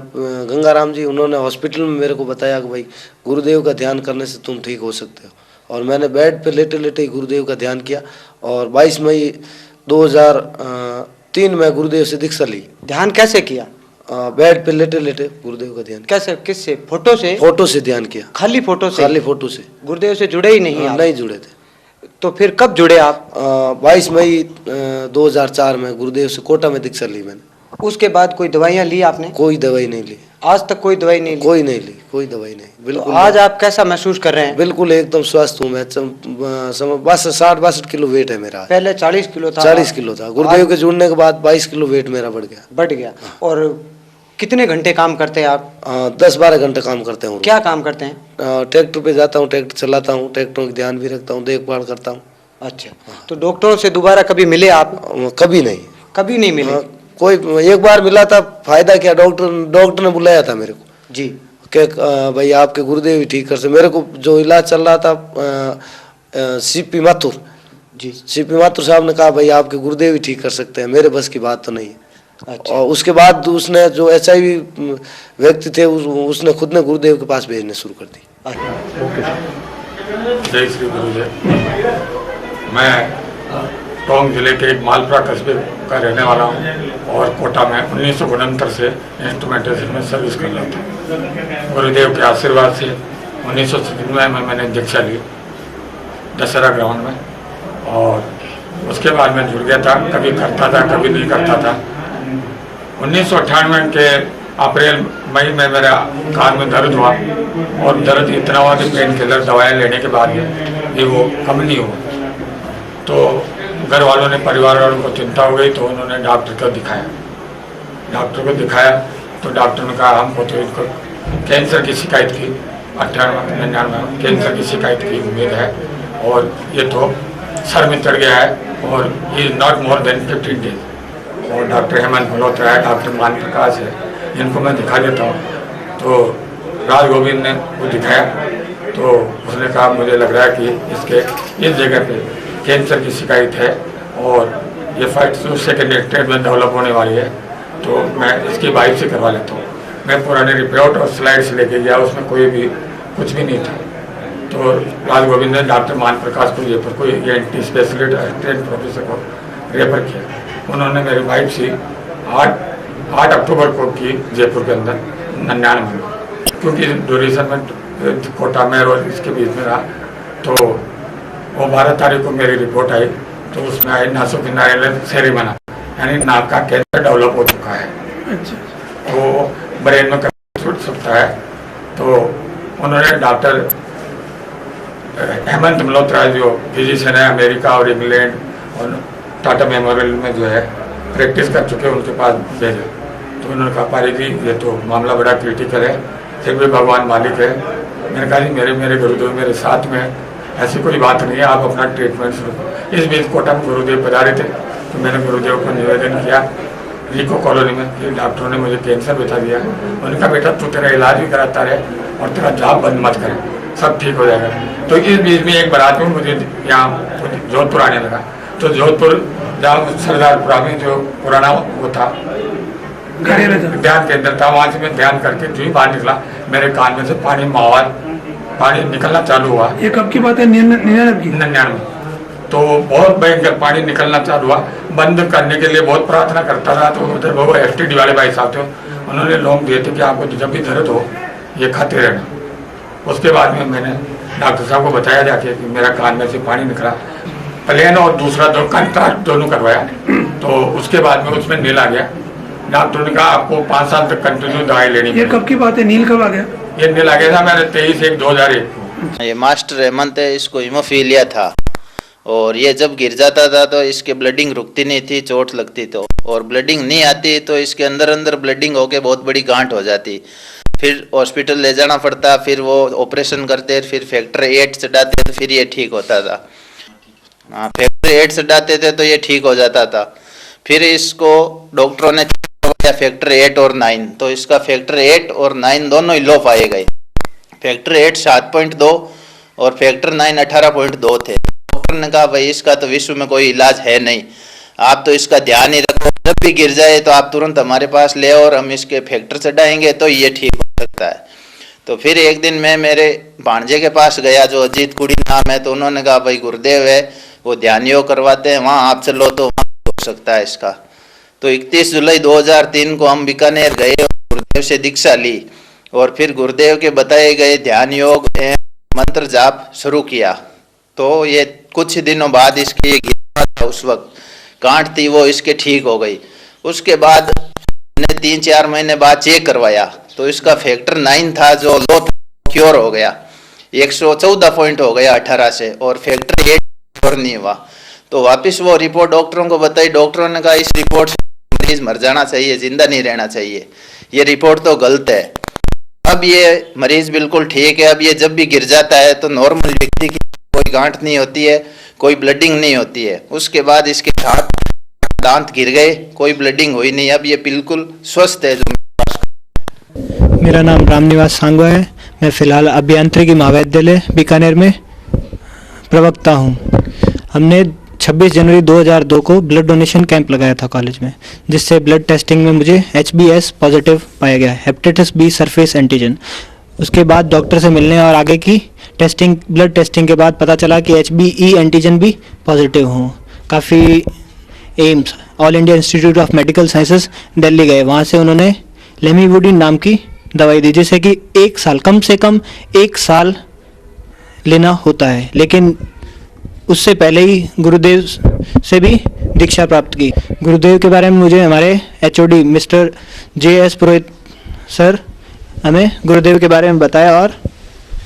गंगाराम जी, उन्होंने हॉस्पिटल में मेरे को बताया कि भाई गुरुदेव का ध्यान करने से तुम ठीक हो सकते हो। और मैंने बेड पे लेटे लेटे ही गुरुदेव का ध्यान किया और 22 मई 2003 में गुरुदेव से दीक्षा ली। ध्यान कैसे किया? बेड पे लेटे लेटे गुरुदेव का ध्यान। कैसे, किससे? फोटो से? फोटो से ध्यान किया। खाली फोटो से? खाली फोटो से। गुरुदेव से जुड़े ही नहीं? नहीं जुड़े थे। तो फिर कब जुड़े आप? 22 मई 2004 में गुरुदेव से कोटा में दीक्षा ली मैंने। उसके बाद कोई दवाइयाँ ली आपने? कोई दवाई नहीं ली। आज तक कोई दवाई नहीं ली? कोई नहीं ली, कोई दवाई नहीं। बिल्कुल। तो आज आप कैसा महसूस कर रहे हैं? बिल्कुल एकदम स्वस्थ हूँ मैं। 60-62 किलो वेट है मेरा। पहले 40 किलो था? 40 किलो था। गुरुदेव के जुड़ने के बाद 22 किलो वेट मेरा बढ़ गया। बढ़ गया। और कितने घंटे काम करते हैं आप? 10-12 घंटे काम करते हूँ। क्या काम करते हैं? ट्रैक्टर पे जाता हूँ, ट्रैक्टर चलाता हूँ, ट्रैक्टरों का ध्यान भी रखता हूँ, देखभाल करता हूँ। अच्छा, तो डॉक्टरों से दोबारा कभी मिले आप? कभी नहीं। कभी नहीं मिले? कोई एक बार मिला था, फायदा क्या, डॉक्टर ने बुलाया था मेरे को जी कि भाई आपके गुरुदेव ही ठीक कर सकते। मेरे को जो इलाज चल रहा था सीपी माथुर जी, सीपी माथुर साहब ने कहा भाई आपके गुरुदेव ही ठीक कर सकते हैं, मेरे बस की बात तो नहीं है। अच्छा। और उसके बाद उसने जो HIV व्यक्ति थे उसने खुद ने गुरुदेव के पास भेजने शुरू कर दी। जय श्री गुरुदेव। मैं टोंक जिले के एक मालपुरा कस्बे का रहने वाला हूँ और कोटा में 1969 से इंस्ट्रूमेंटेशन में सर्विस कर रहा था। गुरुदेव के आशीर्वाद से 1997 में मैंने दीक्षा ली दशहरा ग्राउंड में और उसके बाद मैं जुड़ गया था। कभी करता था, कभी नहीं करता था। 1998 के अप्रैल मई में मेरा कान में दर्द हुआ और दर्द इतना हुआ कि पेन किलर दवाएं लेने के बाद भी वो कम नहीं हुआ। तो घर वालों ने, परिवार वालों को चिंता हो गई तो उन्होंने डॉक्टर को दिखाया। डॉक्टर को दिखाया तो डॉक्टर ने कहा हमको तो इनको कैंसर की शिकायत की 98-99 कैंसर की शिकायत की उम्मीद है और ये तो सर में चढ़ गया है और he is not more than 15 days. और डॉक्टर हेमंत मल्होत्रा है, डॉक्टर मान प्रकाश है, इनको मैं दिखा देता हूँ। तो राज गोविंद ने वो दिखाया तो उसने कहा मुझे लग रहा है कि इसके इस जगह पे कैंसर की शिकायत है और ये फैक्ट सेकेंड स्टेज में डेवलप होने वाली है, तो मैं इसकी बायोप्सी करवा लेता हूँ। मैं पुराने रिपोर्ट और स्लाइड्स लेके गया, उसमें कोई भी कुछ भी नहीं था। तो राज गोविंद ने डॉक्टर मान प्रकाश को जयपुर को ENT स्पेशलिस्ट असिस्टेंट प्रोफेसर को रेफर किया। उन्होंने मेरी बायोप्सी 8 अक्टूबर को की जयपुर के अंदर 99 में, क्योंकि ड्यूरेशन में कोटा में और इसके बीच में रहा। तो वो 12 तारीख को मेरी रिपोर्ट आई तो उसमें आई नासोफिनाइल सेरिमना, यानी नाक का कैंसर डेवलप हो चुका है। तो ब्रेन में छूट सकता है। तो उन्होंने डॉक्टर हेमंत मल्होत्रा जो फिजिशियन है अमेरिका और इंग्लैंड और टाटा मेमोरियल में जो है प्रैक्टिस कर चुके हैं, उनके पास भेजे। तो उन्होंने कहा पारी जी ये तो मामला बड़ा क्रिटिकल है, फिर भी भगवान मालिक है। मैंने कहा जी मेरे गुरुदेव मेरे साथ में, ऐसी कोई बात नहीं है, आप अपना ट्रीटमेंट शुरू करो। इस बीच कोटा में गुरुदेव पधारे थे तो मैंने गुरुदेव को निवेदन किया रिको कॉलोनी में कि डॉक्टरों ने मुझे कैंसर बता दिया। उनका बेटा तू तेरा इलाज भी कराता रहे और तेरा जॉब बंद मत करे, सब ठीक हो जाएगा। तो इस बीच में एक बारात में मुझे यहाँ जोधपुर आने लगा। तो जोधपुर जहाँ सरदारपुरा में जो पुराना वो था ध्यान केंद्र था, वहाँ से मैं ध्यान करके जो ही बाहर निकला मेरे कान में से पानी निकलना चालू हुआ। ये कब की बात है? 99। तो बहुत भयंकर पानी निकलना चालू हुआ। बंद करने के लिए बहुत प्रार्थना करता रहा। तो उधर वो STD वाले भाई साहब थे, उन्होंने लौंग दिए थे कि आपको जब भी दर्द हो ये खाते रहना। उसके बाद में मैंने डॉक्टर साहब को बताया जाके कि मेरा कान में से पानी निकला। प्लेन और दूसरा कंट्रास्ट दोनों करवाया, तो उसके बाद में उसमें नील आ गया। डॉक्टर ने कहा आपको 5 साल तक कंटिन्यू दवाई लेनी। ये कब की बात है? नील कब आ गया? ये नील आ गया था मेरे 23/1/2001। ये मास्टर हेमंत है, इसको हीमोफीलिया था और ये जब गिर जाता था तो इसके ब्लडिंग रुकती नहीं थी, चोट लगती तो, और ब्लडिंग नहीं आती तो इसके अंदर ब्लडिंग होके बहुत बड़ी गांठ हो जाती। फिर हॉस्पिटल ले जाना पड़ता, फिर वो ऑपरेशन करते, फिर फैक्टर 8 चढ़ाते तो फिर ये ठीक होता था। हाँ, फैक्टर 8 चढ़ाते थे तो ये ठीक हो जाता था। फिर इसको डॉक्टरों ने फैक्टर 8 और 9, तो इसका फैक्टर 8 और 9 दोनों ही लो पाए गए। फैक्टर 8 7.2 और फैक्टर 9 18.2 थे। डॉक्टर ने कहा भाई इसका तो विश्व में कोई इलाज है नहीं, आप तो इसका ध्यान ही रखो, जब भी गिर जाए तो आप तुरंत हमारे पास ले और हम इसके फैक्टर चढ़ाएंगे तो ये ठीक हो सकता है। तो फिर एक दिन मैं मेरे भांजे के पास गया जो अजीत कुड़ी नाम है, तो उन्होंने कहा भाई गुरुदेव है वो ध्यान योग करवाते हैं, वहाँ आप चलो तो वहाँ हो सकता है इसका। तो 31 जुलाई 2003 को हम बीकानेर गए और गुरुदेव से दीक्षा ली और फिर गुरुदेव के बताए गए ध्यान योग एवं मंत्र जाप शुरू किया। तो ये कुछ दिनों बाद इसकी ये गिरना था, उस वक्त गांठ थी वो इसके ठीक हो गई। उसके बाद मैंने 3-4 महीने बाद चेक करवाया तो इसका फैक्टर 9 था जो लो था, क्योर हो गया, 114 पॉइंट हो गया 18 से, और फैक्टर 8 क्योर नहीं हुआ। तो वापस वो रिपोर्ट डॉक्टरों को बताई, डॉक्टरों ने कहा इस रिपोर्ट से मरीज मर जाना चाहिए, जिंदा नहीं रहना चाहिए, ये रिपोर्ट तो गलत है। अब ये मरीज बिल्कुल ठीक है। अब ये जब भी गिर जाता है तो नॉर्मल व्यक्ति की कोई गांठ नहीं होती है, कोई ब्लडिंग नहीं होती है। उसके बाद इसके दांत गिर गए, कोई ब्लडिंग हुई नहीं, अब ये बिल्कुल स्वस्थ है। मेरा नाम रामनिवास सांगवा है, मैं फिलहाल अभियांत्रिकी महाविद्यालय बीकानेर में प्रवक्ता हूँ। हमने 26 जनवरी 2002 को ब्लड डोनेशन कैंप लगाया था कॉलेज में, जिससे ब्लड टेस्टिंग में मुझे HbS पॉजिटिव पाया गया, हेपेटाइटिस बी सरफेस एंटीजन। उसके बाद डॉक्टर से मिलने और आगे की टेस्टिंग, ब्लड टेस्टिंग के बाद पता चला कि HbE एंटीजन भी पॉजिटिव हूँ। काफ़ी AIIMS all India institute of medical sciences Delhi गए, वहाँ से उन्होंने लेमिवुडिन नाम की दवाई दी, जिसे कि 1 साल, कम से कम 1 साल लेना होता है। लेकिन उससे पहले ही गुरुदेव से भी दीक्षा प्राप्त की। गुरुदेव के बारे में मुझे हमारे HOD मिस्टर JS पुरोहित सर हमें गुरुदेव के बारे में बताया और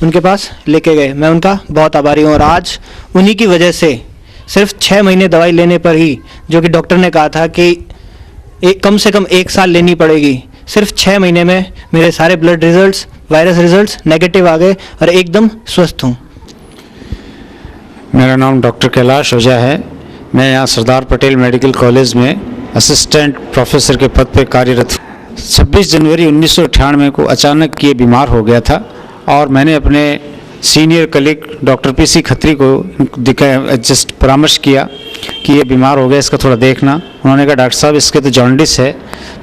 उनके पास लेके गए। मैं उनका बहुत आभारी हूँ और आज उन्हीं की वजह से सिर्फ 6 महीने दवाई लेने पर ही, जो कि डॉक्टर ने कहा था कि कम से कम 1 साल लेनी पड़ेगी, सिर्फ 6 महीने में मेरे सारे blood results, virus results negative आ गए और एकदम स्वस्थ हूँ। मेरा नाम डॉक्टर कैलाश ओझा है। मैं यहाँ सरदार पटेल मेडिकल कॉलेज में असिस्टेंट प्रोफेसर के पद पर कार्यरत हूँ। 26 जनवरी 1998 को अचानक ये बीमार हो गया था और मैंने अपने senior colleague doctor PC Khatri को जस्ट परामर्श किया कि ये बीमार हो गया, इसका थोड़ा देखना। उन्होंने कहा डॉक्टर साहब इसके तो जॉन्डिस है,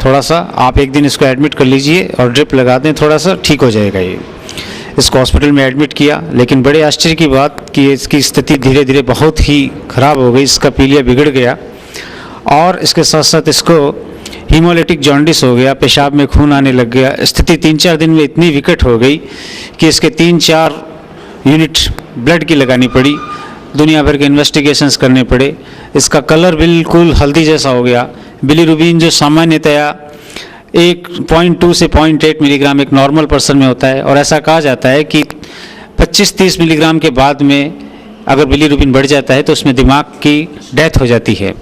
थोड़ा सा आप एक दिन इसको एडमिट कर लीजिए और ड्रिप लगा दें, थोड़ा सा ठीक हो जाएगा। ये इसको हॉस्पिटल में एडमिट किया, लेकिन बड़े आश्चर्य की बात कि इसकी स्थिति धीरे धीरे बहुत ही ख़राब हो गई, इसका पीलिया बिगड़ गया और इसके साथ साथ इसको हीमोलिटिक जॉन्डिस हो गया, पेशाब में खून आने लग गया। स्थिति 3-4 दिन में इतनी विकट हो गई कि इसके 3-4 यूनिट ब्लड की लगानी पड़ी, दुनिया भर के इन्वेस्टिगेशंस करने पड़े। इसका कलर बिल्कुल हल्दी जैसा हो गया। बिलीरुबिन जो सामान्यतया 1.2 से 0.8 मिलीग्राम एक नॉर्मल पर्सन में होता है और ऐसा कहा जाता है कि 25-30 मिलीग्राम के बाद में अगर बिलीरुबिन बढ़ जाता है तो उसमें दिमाग की डेथ हो जाती है,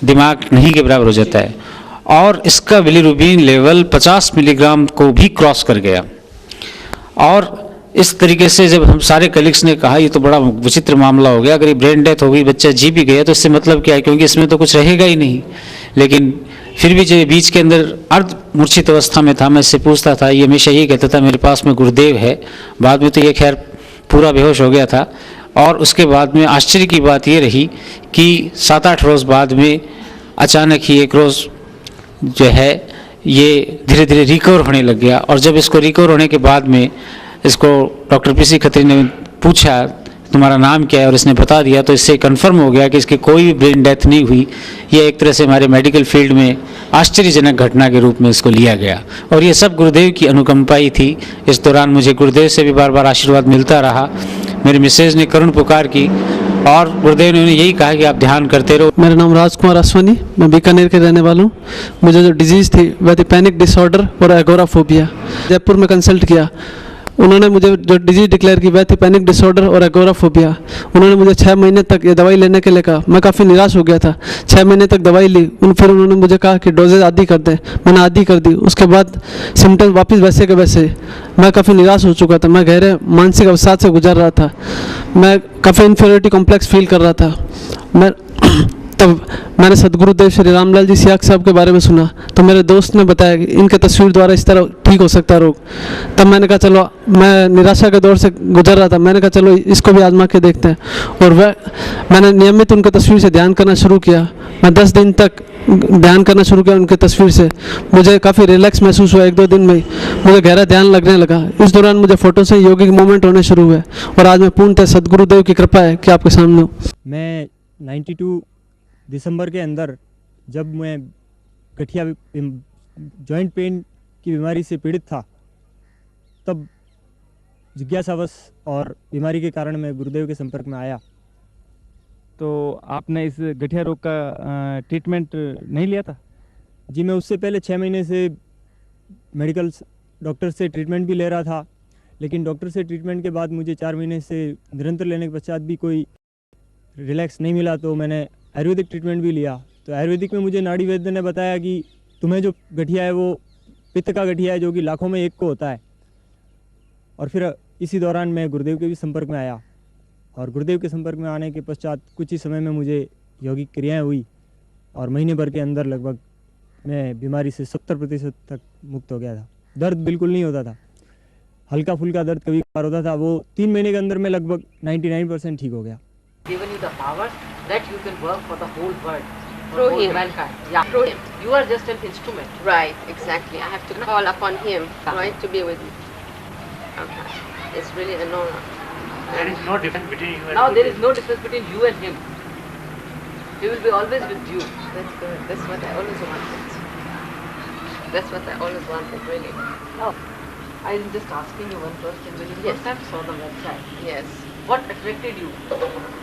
दिमाग नहीं के बराबर हो जाता है। और इसका बिलीरुबिन लेवल 50 मिलीग्राम को भी क्रॉस कर गया। और इस तरीके से जब हम सारे कलीग्स ने कहा ये तो बड़ा विचित्र मामला हो गया, अगर ये ब्रेन डेथ हो गई, बच्चा जी भी गया तो इससे मतलब क्या है, क्योंकि इसमें तो कुछ रहेगा ही नहीं। लेकिन फिर भी जो बीच के अंदर अर्ध मूर्छित अवस्था में था, मैं इससे पूछता था, ये हमेशा यही कहता था मेरे पास में गुरुदेव है। बाद में तो ये खैर पूरा बेहोश हो गया था। और उसके बाद में आश्चर्य की बात ये रही कि 7-8 रोज़ बाद में अचानक ही एक रोज़ जो है ये धीरे धीरे रिकवर होने लग गया। और जब इसको रिकवर होने के बाद में इसको डॉक्टर PC खत्री ने पूछा तुम्हारा नाम क्या है और इसने बता दिया, तो इससे कंफर्म हो गया कि इसकी कोई भी ब्रेन डेथ नहीं हुई। यह एक तरह से हमारे मेडिकल फील्ड में आश्चर्यजनक घटना के रूप में इसको लिया गया और ये सब गुरुदेव की अनुकंपा ही थी। इस दौरान मुझे गुरुदेव से भी बार बार आशीर्वाद मिलता रहा। मेरी मिसेज ने करुण पुकार की और गुरुदेव ने उन्हें यही कहा कि आप ध्यान करते रहो। मेरा नाम राजकुमार असवानी, मैं बीकानेर के रहने वाला हूँ। मुझे जो डिजीज़ थी वह थी पैनिक डिसऑर्डर और एगोराफोबिया। जयपुर में कंसल्ट किया, उन्होंने मुझे जो डिजीज़ डिक्लेयर की वह थी पैनिक डिसऑर्डर और एगोराफोबिया। उन्होंने मुझे 6 महीने तक ये दवाई लेने के लिए कहा। मैं काफ़ी निराश हो गया था। 6 महीने तक दवाई ली, फिर उन्होंने मुझे कहा कि डोजेज आधी कर दें। मैंने आधी कर दी। उसके बाद सिम्टम्स वापस वैसे के वैसे। मैं काफ़ी निराश हो चुका था। मैं गहरे मानसिक अवसाद से गुजर रहा था। मैं काफ़ी इन्फीरियरिटी कॉम्प्लेक्स फील कर रहा था। तब मैंने सदगुरुदेव श्री रामलाल जी सियाक साहब के बारे में सुना, तो मेरे दोस्त ने बताया कि इनके तस्वीर द्वारा इस तरह ठीक हो सकता है रोग। तब मैंने कहा चलो, मैं निराशा के दौर से गुजर रहा था, मैंने कहा चलो इसको भी आजमा के देखते हैं। और मैंने नियमित उनके तस्वीर से ध्यान करना शुरू किया। मैं 10 दिन तक ध्यान करना शुरू किया उनके तस्वीर से। मुझे काफ़ी रिलैक्स महसूस हुआ। 1-2 दिन में ही मुझे गहरा ध्यान लगने लगा। इस दौरान मुझे फोटो से योगिक मूवमेंट होने शुरू हुए और आज मैं पूर्णतः सदगुरुदेव की कृपा है कि आपके सामने हूँ। मैं 92 दिसंबर के अंदर, जब मैं गठिया जॉइंट पेन की बीमारी से पीड़ित था, तब जिज्ञासावश और बीमारी के कारण मैं गुरुदेव के संपर्क में आया। तो आपने इस गठिया रोग का ट्रीटमेंट नहीं लिया था? जी, मैं उससे पहले 6 महीने से मेडिकल डॉक्टर से ट्रीटमेंट भी ले रहा था, लेकिन डॉक्टर से ट्रीटमेंट के बाद मुझे 4 महीने से निरंतर लेने के पश्चात भी कोई रिलैक्स नहीं मिला। तो मैंने आयुर्वेदिक ट्रीटमेंट भी लिया। तो आयुर्वेदिक में मुझे नाड़ी वैद्य ने बताया कि तुम्हें जो गठिया है वो पित्त का गठिया है, जो कि लाखों में एक को होता है। और फिर इसी दौरान मैं गुरुदेव के भी संपर्क में आया, और गुरुदेव के संपर्क में आने के पश्चात कुछ ही समय में मुझे यौगिक क्रियाएं हुई और महीने भर के अंदर लगभग मैं बीमारी से 70% तक मुक्त हो गया था। दर्द बिल्कुल नहीं होता था, हल्का फुल्का दर्द कभी कभार होता था, वो 3 महीने के अंदर में लगभग 99% ठीक हो गया। Given you the power that you can work for the whole world, Through for him. mankind. Yeah, through him. You are just an instrument. Right, exactly. I have to call upon him, right, to be with me. Okay. It's really an honor. There is no difference between you and Now there Buddha. is no difference between you and him. He will be always with you. That's good. That's what I always wanted. That's what I always wanted, really. Now, I'm just asking you one question. When you first time saw the website, Yes. what attracted you?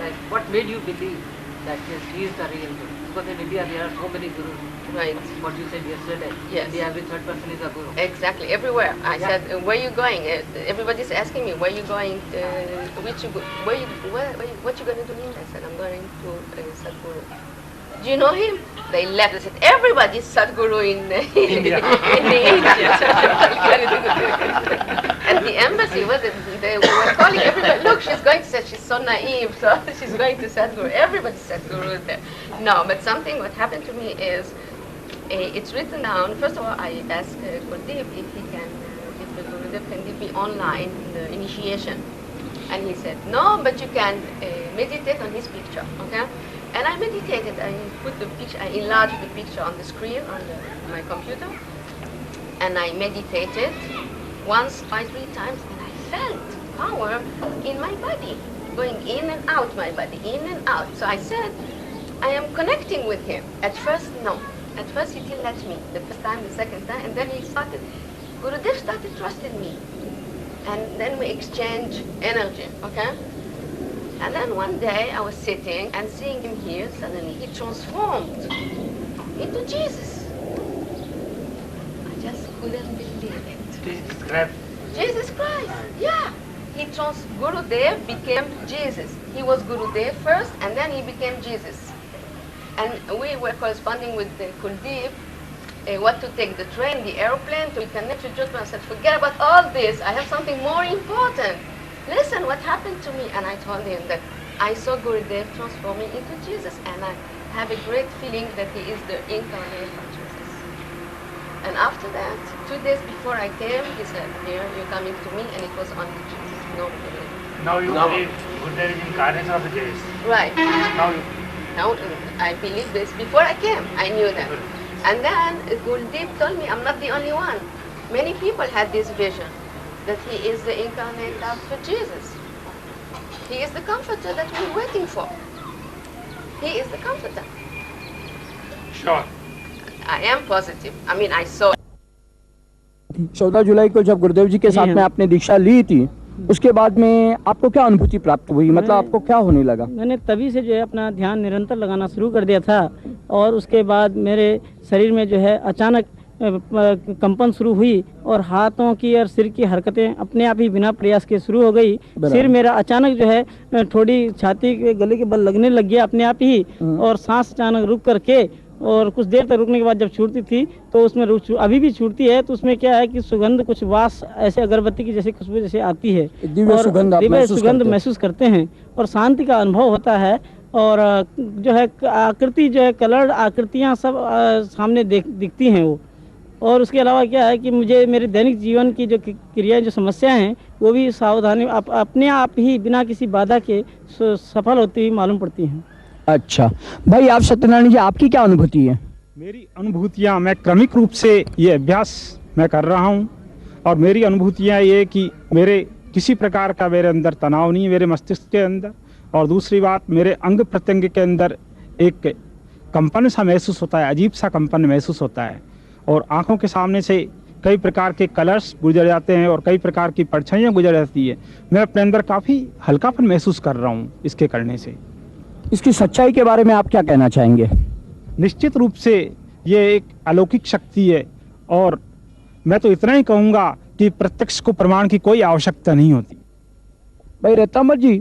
Like, what made you believe that yes, he is the real guru? Because in India there are so many gurus. Right. What you said yesterday. Yes. India, every third person is a guru. Exactly, everywhere. I Yeah. said, where you going? Everybody's asking me, where you going? What you going to do? I said, I'm going to Sadhguru. Do you know him? They laughed. They said, everybody's Sadhguru in India. in India. At the embassy, they were calling everybody, look, she's going to say, she's so naive, so she's going to Sadhguru. Everybody's Sadhguru is there. No, but something what happened to me is, it's written down. First of all, I asked Gurdeep if he can, if the Gurudev can give me online the initiation. And he said, no, but you can meditate on his picture, okay? And I meditated. I put the picture, I enlarged the picture on the screen on my computer, and I meditated once, twice, 3 times, and I felt power in my body, going in and out my body, in and out. So I said, I am connecting with him. At first, no. At first, he didn't let me. The first time, the second time, and then he started. Gurudev started trusting me, and then we exchanged energy. Okay. And then one day I was sitting and seeing him here, suddenly he transformed into Jesus. I just couldn't believe it. Jesus Christ. Jesus Christ, yeah. Gurudev became Jesus. He was Gurudev first and then he became Jesus. And we were corresponding with Kuldeep, what to take, the train, the airplane, to connect to Jodhpur. I said, forget about all this, I have something more important. Listen, what happened to me? And I told him that I saw Gurudev transforming into Jesus, and I have a great feeling that he is the incarnate of Jesus. And after that, 2 days before I came, he said, here, you're coming to me, and it was only Jesus. No, Now you believe Buddha is incarnation of Jesus. right. Now I believe this. Before I came, I knew that. And then Gurdeep told me I'm not the only one. Many people had this vision that he is the incarnate of Jesus. He is the comforter that we're waiting for. He is the comforter. Sure. I am positive. I mean, I saw. 14 जुलाई को जब गुरुदेव जी के साथ में आपने दीक्षा ली थी उसके बाद में आपको क्या अनुभूति प्राप्त हुई, मतलब आपको क्या होने लगा? मैंने तभी से जो है अपना ध्यान निरंतर लगाना शुरू कर दिया था और उसके बाद मेरे शरीर में जो है अचानक कंपन शुरू हुई और हाथों की और सिर की हरकतें अपने आप ही बिना प्रयास के शुरू हो गई। सिर मेरा अचानक जो है थोड़ी छाती के गले के बल लगने लग गया अपने आप ही, और सांस अचानक रुक करके और कुछ देर तक रुकने के बाद जब छूटती थी तो उसमें अभी भी छूटती है, तो उसमें क्या है कि सुगंध कुछ वास ऐसे अगरबत्ती की जैसे खुशबू जैसे आती है, दिव्य सुगंध महसूस करते हैं और शांति का अनुभव होता है। और जो है आकृति जो है कलर आकृतियाँ सब सामने दिखती हैं वो। और उसके अलावा क्या है कि मुझे मेरे दैनिक जीवन की जो क्रियाएं जो समस्याएं हैं वो भी सावधानी अपने आप ही बिना किसी बाधा के सफल होती हुई मालूम पड़ती हैं। अच्छा भाई, आप सत्यनारायण जी, आपकी क्या अनुभूति है? मेरी अनुभूतियाँ, मैं क्रमिक रूप से ये अभ्यास मैं कर रहा हूँ और मेरी अनुभूतियाँ ये कि मेरे किसी प्रकार का मेरे अंदर तनाव नहीं, मेरे मस्तिष्क के अंदर। और दूसरी बात, मेरे अंग प्रत्यंग के अंदर एक कंपन सा महसूस होता है, अजीब सा कंपन महसूस होता है और आंखों के सामने से कई प्रकार के कलर्स गुजर जाते हैं और कई प्रकार की परछाइयाँ गुजर जाती है। मैं अपने अंदर काफ़ी हल्कापन महसूस कर रहा हूँ इसके करने से। इसकी सच्चाई के बारे में आप क्या कहना चाहेंगे? निश्चित रूप से ये एक अलौकिक शक्ति है और मैं तो इतना ही कहूँगा कि प्रत्यक्ष को प्रमाण की कोई आवश्यकता नहीं होती। भाई रत्नामर जी,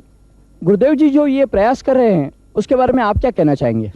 गुरुदेव जी जो ये प्रयास कर रहे हैं उसके बारे में आप क्या कहना चाहेंगे?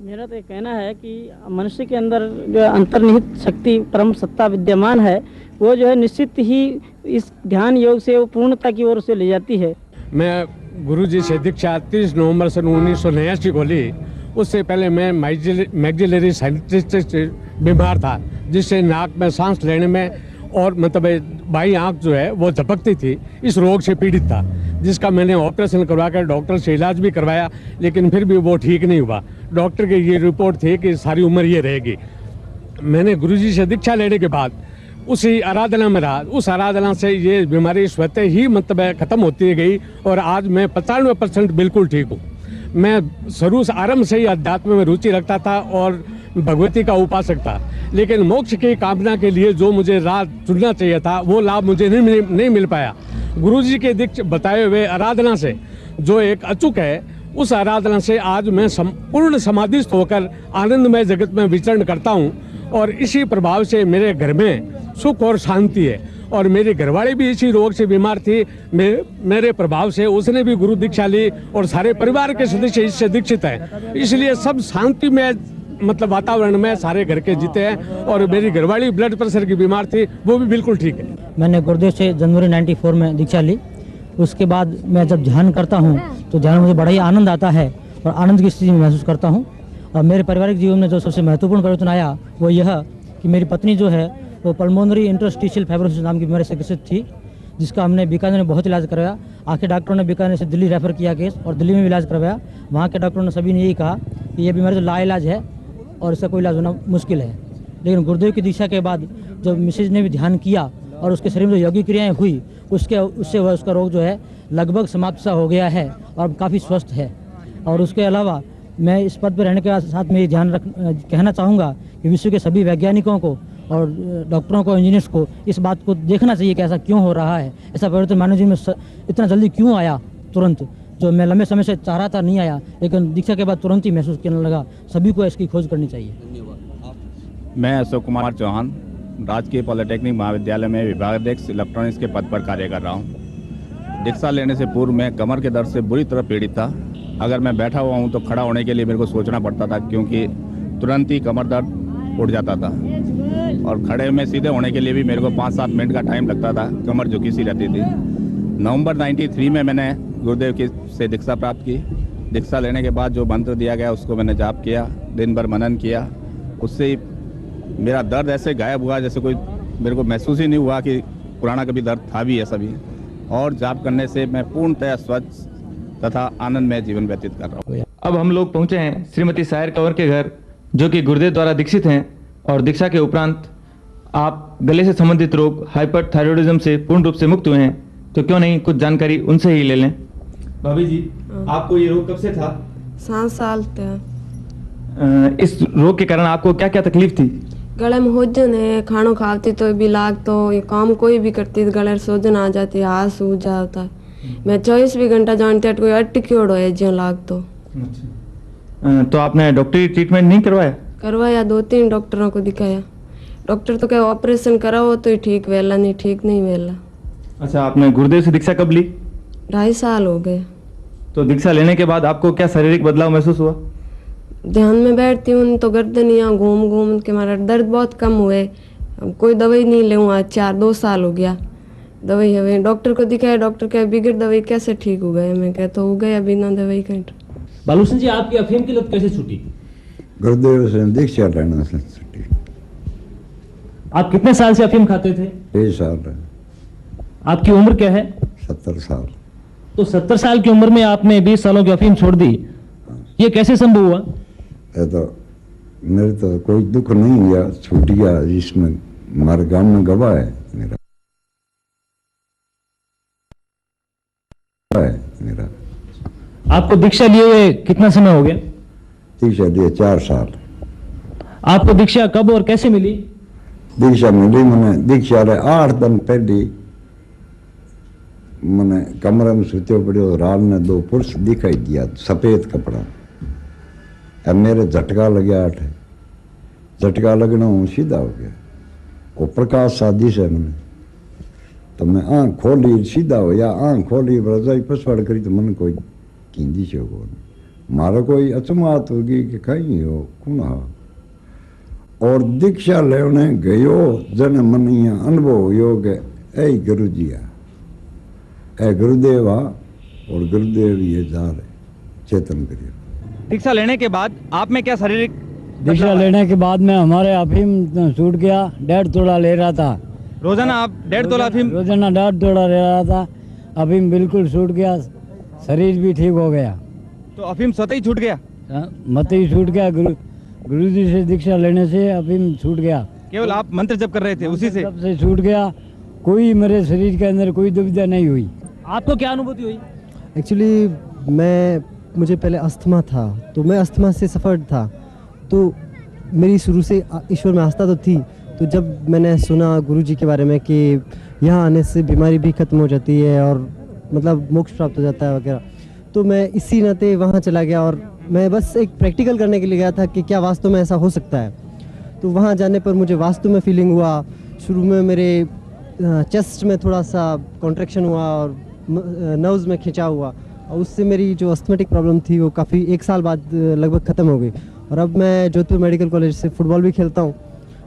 मेरा तो कहना है कि मनुष्य के अंदर जो अंतर्निहित शक्ति परम सत्ता विद्यमान है वो जो है निश्चित ही इस ध्यान योग से वो पूर्णता की ओर उसे ले जाती है। मैं गुरुजी से दीक्षा 30 नवंबर सन 1989 को ली। उससे पहले मैं मैक्सिलरी साइनसाइटिस से बीमार था, जिससे नाक में सांस लेने में और मतलब बाई आंख जो है वो झपकती थी। इस रोग से पीड़ित था, जिसका मैंने ऑपरेशन करवा कर डॉक्टर से इलाज भी करवाया, लेकिन फिर भी वो ठीक नहीं हुआ। डॉक्टर की ये रिपोर्ट थी कि सारी उम्र ये रहेगी। मैंने गुरुजी से दीक्षा लेने के बाद उसी आराधना में रहा। उस आराधना से ये बीमारी स्वतः ही मतलब खत्म होती गई और आज मैं 95% बिल्कुल ठीक हूँ। मैं शुरू से आरंभ से ही अध्यात्म में रुचि रखता था और भगवती का उपासक था, लेकिन मोक्ष की कामना के लिए जो मुझे राह चुनना चाहिए था वो लाभ मुझे नहीं मिल पाया। गुरुजी के दीक्षा बताए हुए आराधना से जो एक अचूक है, उस आराधना से आज मैं पूर्ण समाधिस्थ होकर आनंदमय जगत में विचरण करता हूँ और इसी प्रभाव से मेरे घर में सुख और शांति है। और मेरी घरवाली भी इसी रोग से बीमार थी, मेरे प्रभाव से उसने भी गुरु दीक्षा ली और सारे परिवार के सदस्य इससे दीक्षित हैं। इसलिए सब शांति में मतलब वातावरण में सारे घर के जीते हैं। और मेरी घरवाली ब्लड प्रेशर की बीमार थी, वो भी बिल्कुल ठीक है। मैंने गुरुदेव से जनवरी 94 में दीक्षा ली। उसके बाद मैं जब ध्यान करता हूँ तो ध्यान में मुझे बड़ा ही आनंद आता है और आनंद की स्थिति में महसूस करता हूँ। और मेरे पारिवारिक जीवन में जो सबसे महत्वपूर्ण परिवर्तन आया वो यह कि मेरी पत्नी जो है वो पल्मोनरी इंटरस्टिशियल फाइब्रोसिस नाम की बीमारी से ग्रसित थी, जिसका हमने बीकानेर में बहुत इलाज करवाया। आखिर डॉक्टरों ने बीकानेर से दिल्ली रेफर किया केस और दिल्ली में भी इलाज करवाया। वहाँ के डॉक्टरों ने सभी ने यही कहा कि ये बीमारी तो लाइलाज है और इसका कोई इलाज होना मुश्किल है। लेकिन गुरुदेव की दीक्षा के बाद जब मिसेज ने भी ध्यान किया और उसके शरीर में जो योगिक क्रियाएँ हुई उससे उसका रोग जो है लगभग समाप्त सा हो गया है और काफ़ी स्वस्थ है। और उसके अलावा मैं इस पद पर रहने के साथ में ध्यान कहना चाहूँगा कि विश्व के सभी वैज्ञानिकों को और डॉक्टरों को, इंजीनियर्स को इस बात को देखना चाहिए कि ऐसा क्यों हो रहा है, ऐसा परिवर्तन मानव जीवन में इतना जल्दी क्यों आया तुरंत, जो मैं लंबे समय से चाह रहा था नहीं आया, लेकिन दीक्षा के बाद तुरंत ही महसूस करने लगा। सभी को इसकी खोज करनी चाहिए। मैं अशोक कुमार चौहान राजकीय पॉलिटेक्निक महाविद्यालय में विभागाध्यक्ष इलेक्ट्रॉनिक्स के पद पर कार्य कर रहा हूँ। दीक्षा लेने से पूर्व मैं कमर के दर्द से बुरी तरह पीड़ित था। अगर मैं बैठा हुआ हूँ तो खड़ा होने के लिए मेरे को सोचना पड़ता था, क्योंकि तुरंत ही कमर दर्द उठ जाता था और खड़े में सीधे होने के लिए भी मेरे को 5-7 मिनट का टाइम लगता था, कमर झुकी सी रहती थी। नवंबर 93 में मैंने गुरुदेव की से दीक्षा प्राप्त की। दीक्षा लेने के बाद जो मंत्र दिया गया उसको मैंने जाप किया, दिन भर मनन किया। उससे ही मेरा दर्द ऐसे गायब हुआ जैसे कोई मेरे को महसूस ही नहीं हुआ कि पुराना कभी दर्द था भी ऐसा भी। और जाप करने से मैं पूर्णतः स्वच्छ तथा आनंदमय जीवन व्यतीत कर रहा हूँ। अब हम लोग पहुंचे हैं श्रीमती सायर कंवर के घर, जो कि गुरुदेव द्वारा दीक्षित हैं और दीक्षा के उपरांत आप गले से संबंधित रोग हाइपरथायरॉयडिज्म से पूर्ण रूप से मुक्त हुए हैं, तो क्यों नहीं कुछ जानकारी उनसे ही ले लें। भाभी जी, आपको ये रोग कब से था? 7 साल था। इस रोग के कारण आपको क्या क्या तकलीफ थी? गले में होजन है, खानो खाती तो भी लाग तो ये काम कोई भी करती तो गले सोजन आ जाती, हाथ सूज जाता है। मैं 24 भी घंटा जानती कोई अटक्योड़ है जो लाग तो आपने डॉक्टरी ट्रीटमेंट नहीं करवाया? करवाया, 2-3 डॉक्टरों को दिखाया। डॉक्टर तो कहे ऑपरेशन कराओ तो ही ठीक वेला, नहीं ठीक नहीं वेला। अच्छा, आपने गुरुदेव से दीक्षा कब ली? 2.5 साल हो गए। तो दीक्षा लेने के बाद आपको क्या शारीरिक बदलाव महसूस हुआ? ध्यान में बैठती हूँ तो गर्दन यहाँ घूम घूम के मारा दर्द बहुत कम हुए। कोई दवाई नहीं ले, आज 2 साल हो गया दवाई है। डॉक्टर को दिखाया, डॉक्टर कहे बिगड़ दवाई कैसे ठीक हो गए? मैं कहता हो गया बिना दवाई का। बालू सिंह जी, आपकी अफीम की लत कैसे छूटी? गुरुदेव से दीक्षा लेना से छूटी। आप कितने साल से अफीम खाते थे? 6 साल। आपकी उम्र क्या है? 70 साल। तो 70 साल की उम्र में आपने 20 सालों की अफीम छोड़ दी, ये कैसे संभव हुआ? तो मेरे तो कोई दुख नहीं हुआ, छूट गया। इसमें हमारे गांव में गवाह है मेरा। आपको दीक्षा लिए हुए कितना समय हो गया? दीक्षा लिए 4 साल। आपको दीक्षा कब और कैसे मिली? दीक्षा मिली मैंने दीक्षा 8 दिन पहले मैंने कमरे में सुते पड़े, रात ने 2 पुरुष दिखाई दिया, सफेद कपड़ा। अब मेरे झटका लग गया, 8 झटका लगना हूँ सीधा हो गया। वो प्रकाश शादी से मैंने तो मैं आँख खोली, सीधा हो या आँख खोली रजाई पसवाड़ करी तो मन कोई कींदी से हो मारा कोई अचमात होगी कि कहीं हो कौन हा। और दीक्षा लेने गयो जन मन यहाँ अनुभव हो कि ऐ गुरु जी ऐ गुरुदेव आ, और गुरुदेव ये जा रहे चेतन करिए। दीक्षा लेने के बाद आप में क्या शारीरिक? दीक्षा लेने के बाद में हमारे अफीम छूट गया। 1.5 तोला ले रहा था रोजाना। आप 1.5 तोला अफीम? रोजाना 1.5 तोला ले रहा था। अफीम बिल्कुल छूट गया, शरीर भी ठीक हो गया। तो अफीम स्वतः ही छूट गया? मत ही छूट गया। गुरु जी से दीक्षा लेने से अफीम छूट गया। केवल आप मंत्र जप कर रहे थे उसी से? सबसे छूट गया, कोई मेरे शरीर के अंदर कोई दुविधा नहीं हुई। आपको क्या अनुभूति हुई? एक्चुअली मुझे पहले अस्थमा था, तो मैं अस्थमा से सफ़र था, तो मेरी शुरू से ईश्वर में आस्था तो थी। तो जब मैंने सुना गुरुजी के बारे में कि यहाँ आने से बीमारी भी ख़त्म हो जाती है और मतलब मोक्ष प्राप्त हो जाता है वगैरह, तो मैं इसी नाते वहाँ चला गया। और मैं बस एक प्रैक्टिकल करने के लिए गया था कि क्या वास्तव में ऐसा हो सकता है। तो वहाँ जाने पर मुझे वास्तव में फीलिंग हुआ। शुरू में मेरे चेस्ट में थोड़ा सा कॉन्ट्रैक्शन हुआ और नर्व्स में खिंचाव हुआ, और उससे मेरी जो अस्थमेटिक प्रॉब्लम थी वो काफ़ी 1 साल बाद लगभग ख़त्म हो गई। और अब मैं जोधपुर मेडिकल कॉलेज से फुटबॉल भी खेलता हूँ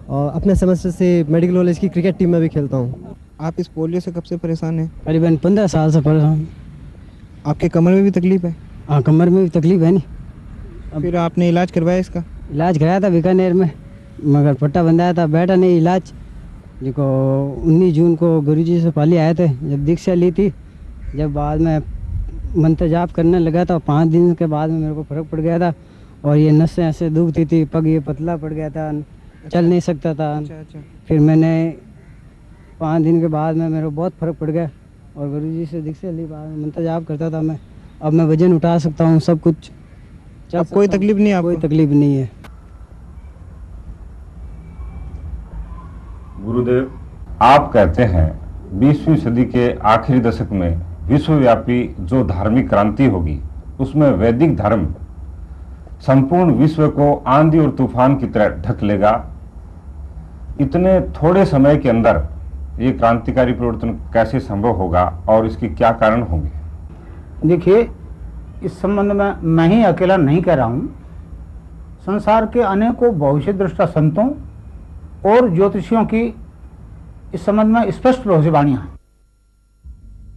और अपने सेमेस्टर से मेडिकल कॉलेज की क्रिकेट टीम में भी खेलता हूँ। आप इस पोलियो से कब से परेशान हैं? करीबन 15 साल से परेशान। आपके कमर में भी तकलीफ है? हाँ, कमर में भी तकलीफ है। नहीं, फिर आपने इलाज करवाया इसका? इलाज कराया था बीकानेर में, मगर पट्टा बंधाया था, बैठा नहीं इलाज। जिसको 19 जून को गुरुजी से पाली आए थे, जब दीक्षा ली थी, जब बाद में मंत्र जाप करने लगा था, 5 दिन के बाद में मेरे को फर्क पड़ गया था। और ये नसें ऐसे दुखती थी, पग ये पतला पड़ गया था, चल नहीं सकता था। फिर मैंने 5 दिन के बाद में मेरे को बहुत फर्क पड़ गया और गुरुजी से दीक्षा ली, बाद में मंत्र जाप करता था मैं। अब मैं वजन उठा सकता हूँ, सब कुछ। अब कोई तकलीफ नहीं? आपको कोई तकलीफ नहीं है। गुरुदेव, आप कहते हैं 20वीं सदी के आखिरी दशक में विश्वव्यापी जो धार्मिक क्रांति होगी उसमें वैदिक धर्म संपूर्ण विश्व को आंधी और तूफान की तरह ढक लेगा। इतने थोड़े समय के अंदर ये क्रांतिकारी परिवर्तन कैसे संभव होगा और इसके क्या कारण होंगे? देखिए, इस संबंध में मैं ही अकेला नहीं कह रहा हूँ। संसार के अनेकों भविष्य दृष्टा संतों और ज्योतिषियों की इस संबंध में स्पष्ट भविष्यवाणियां हैं।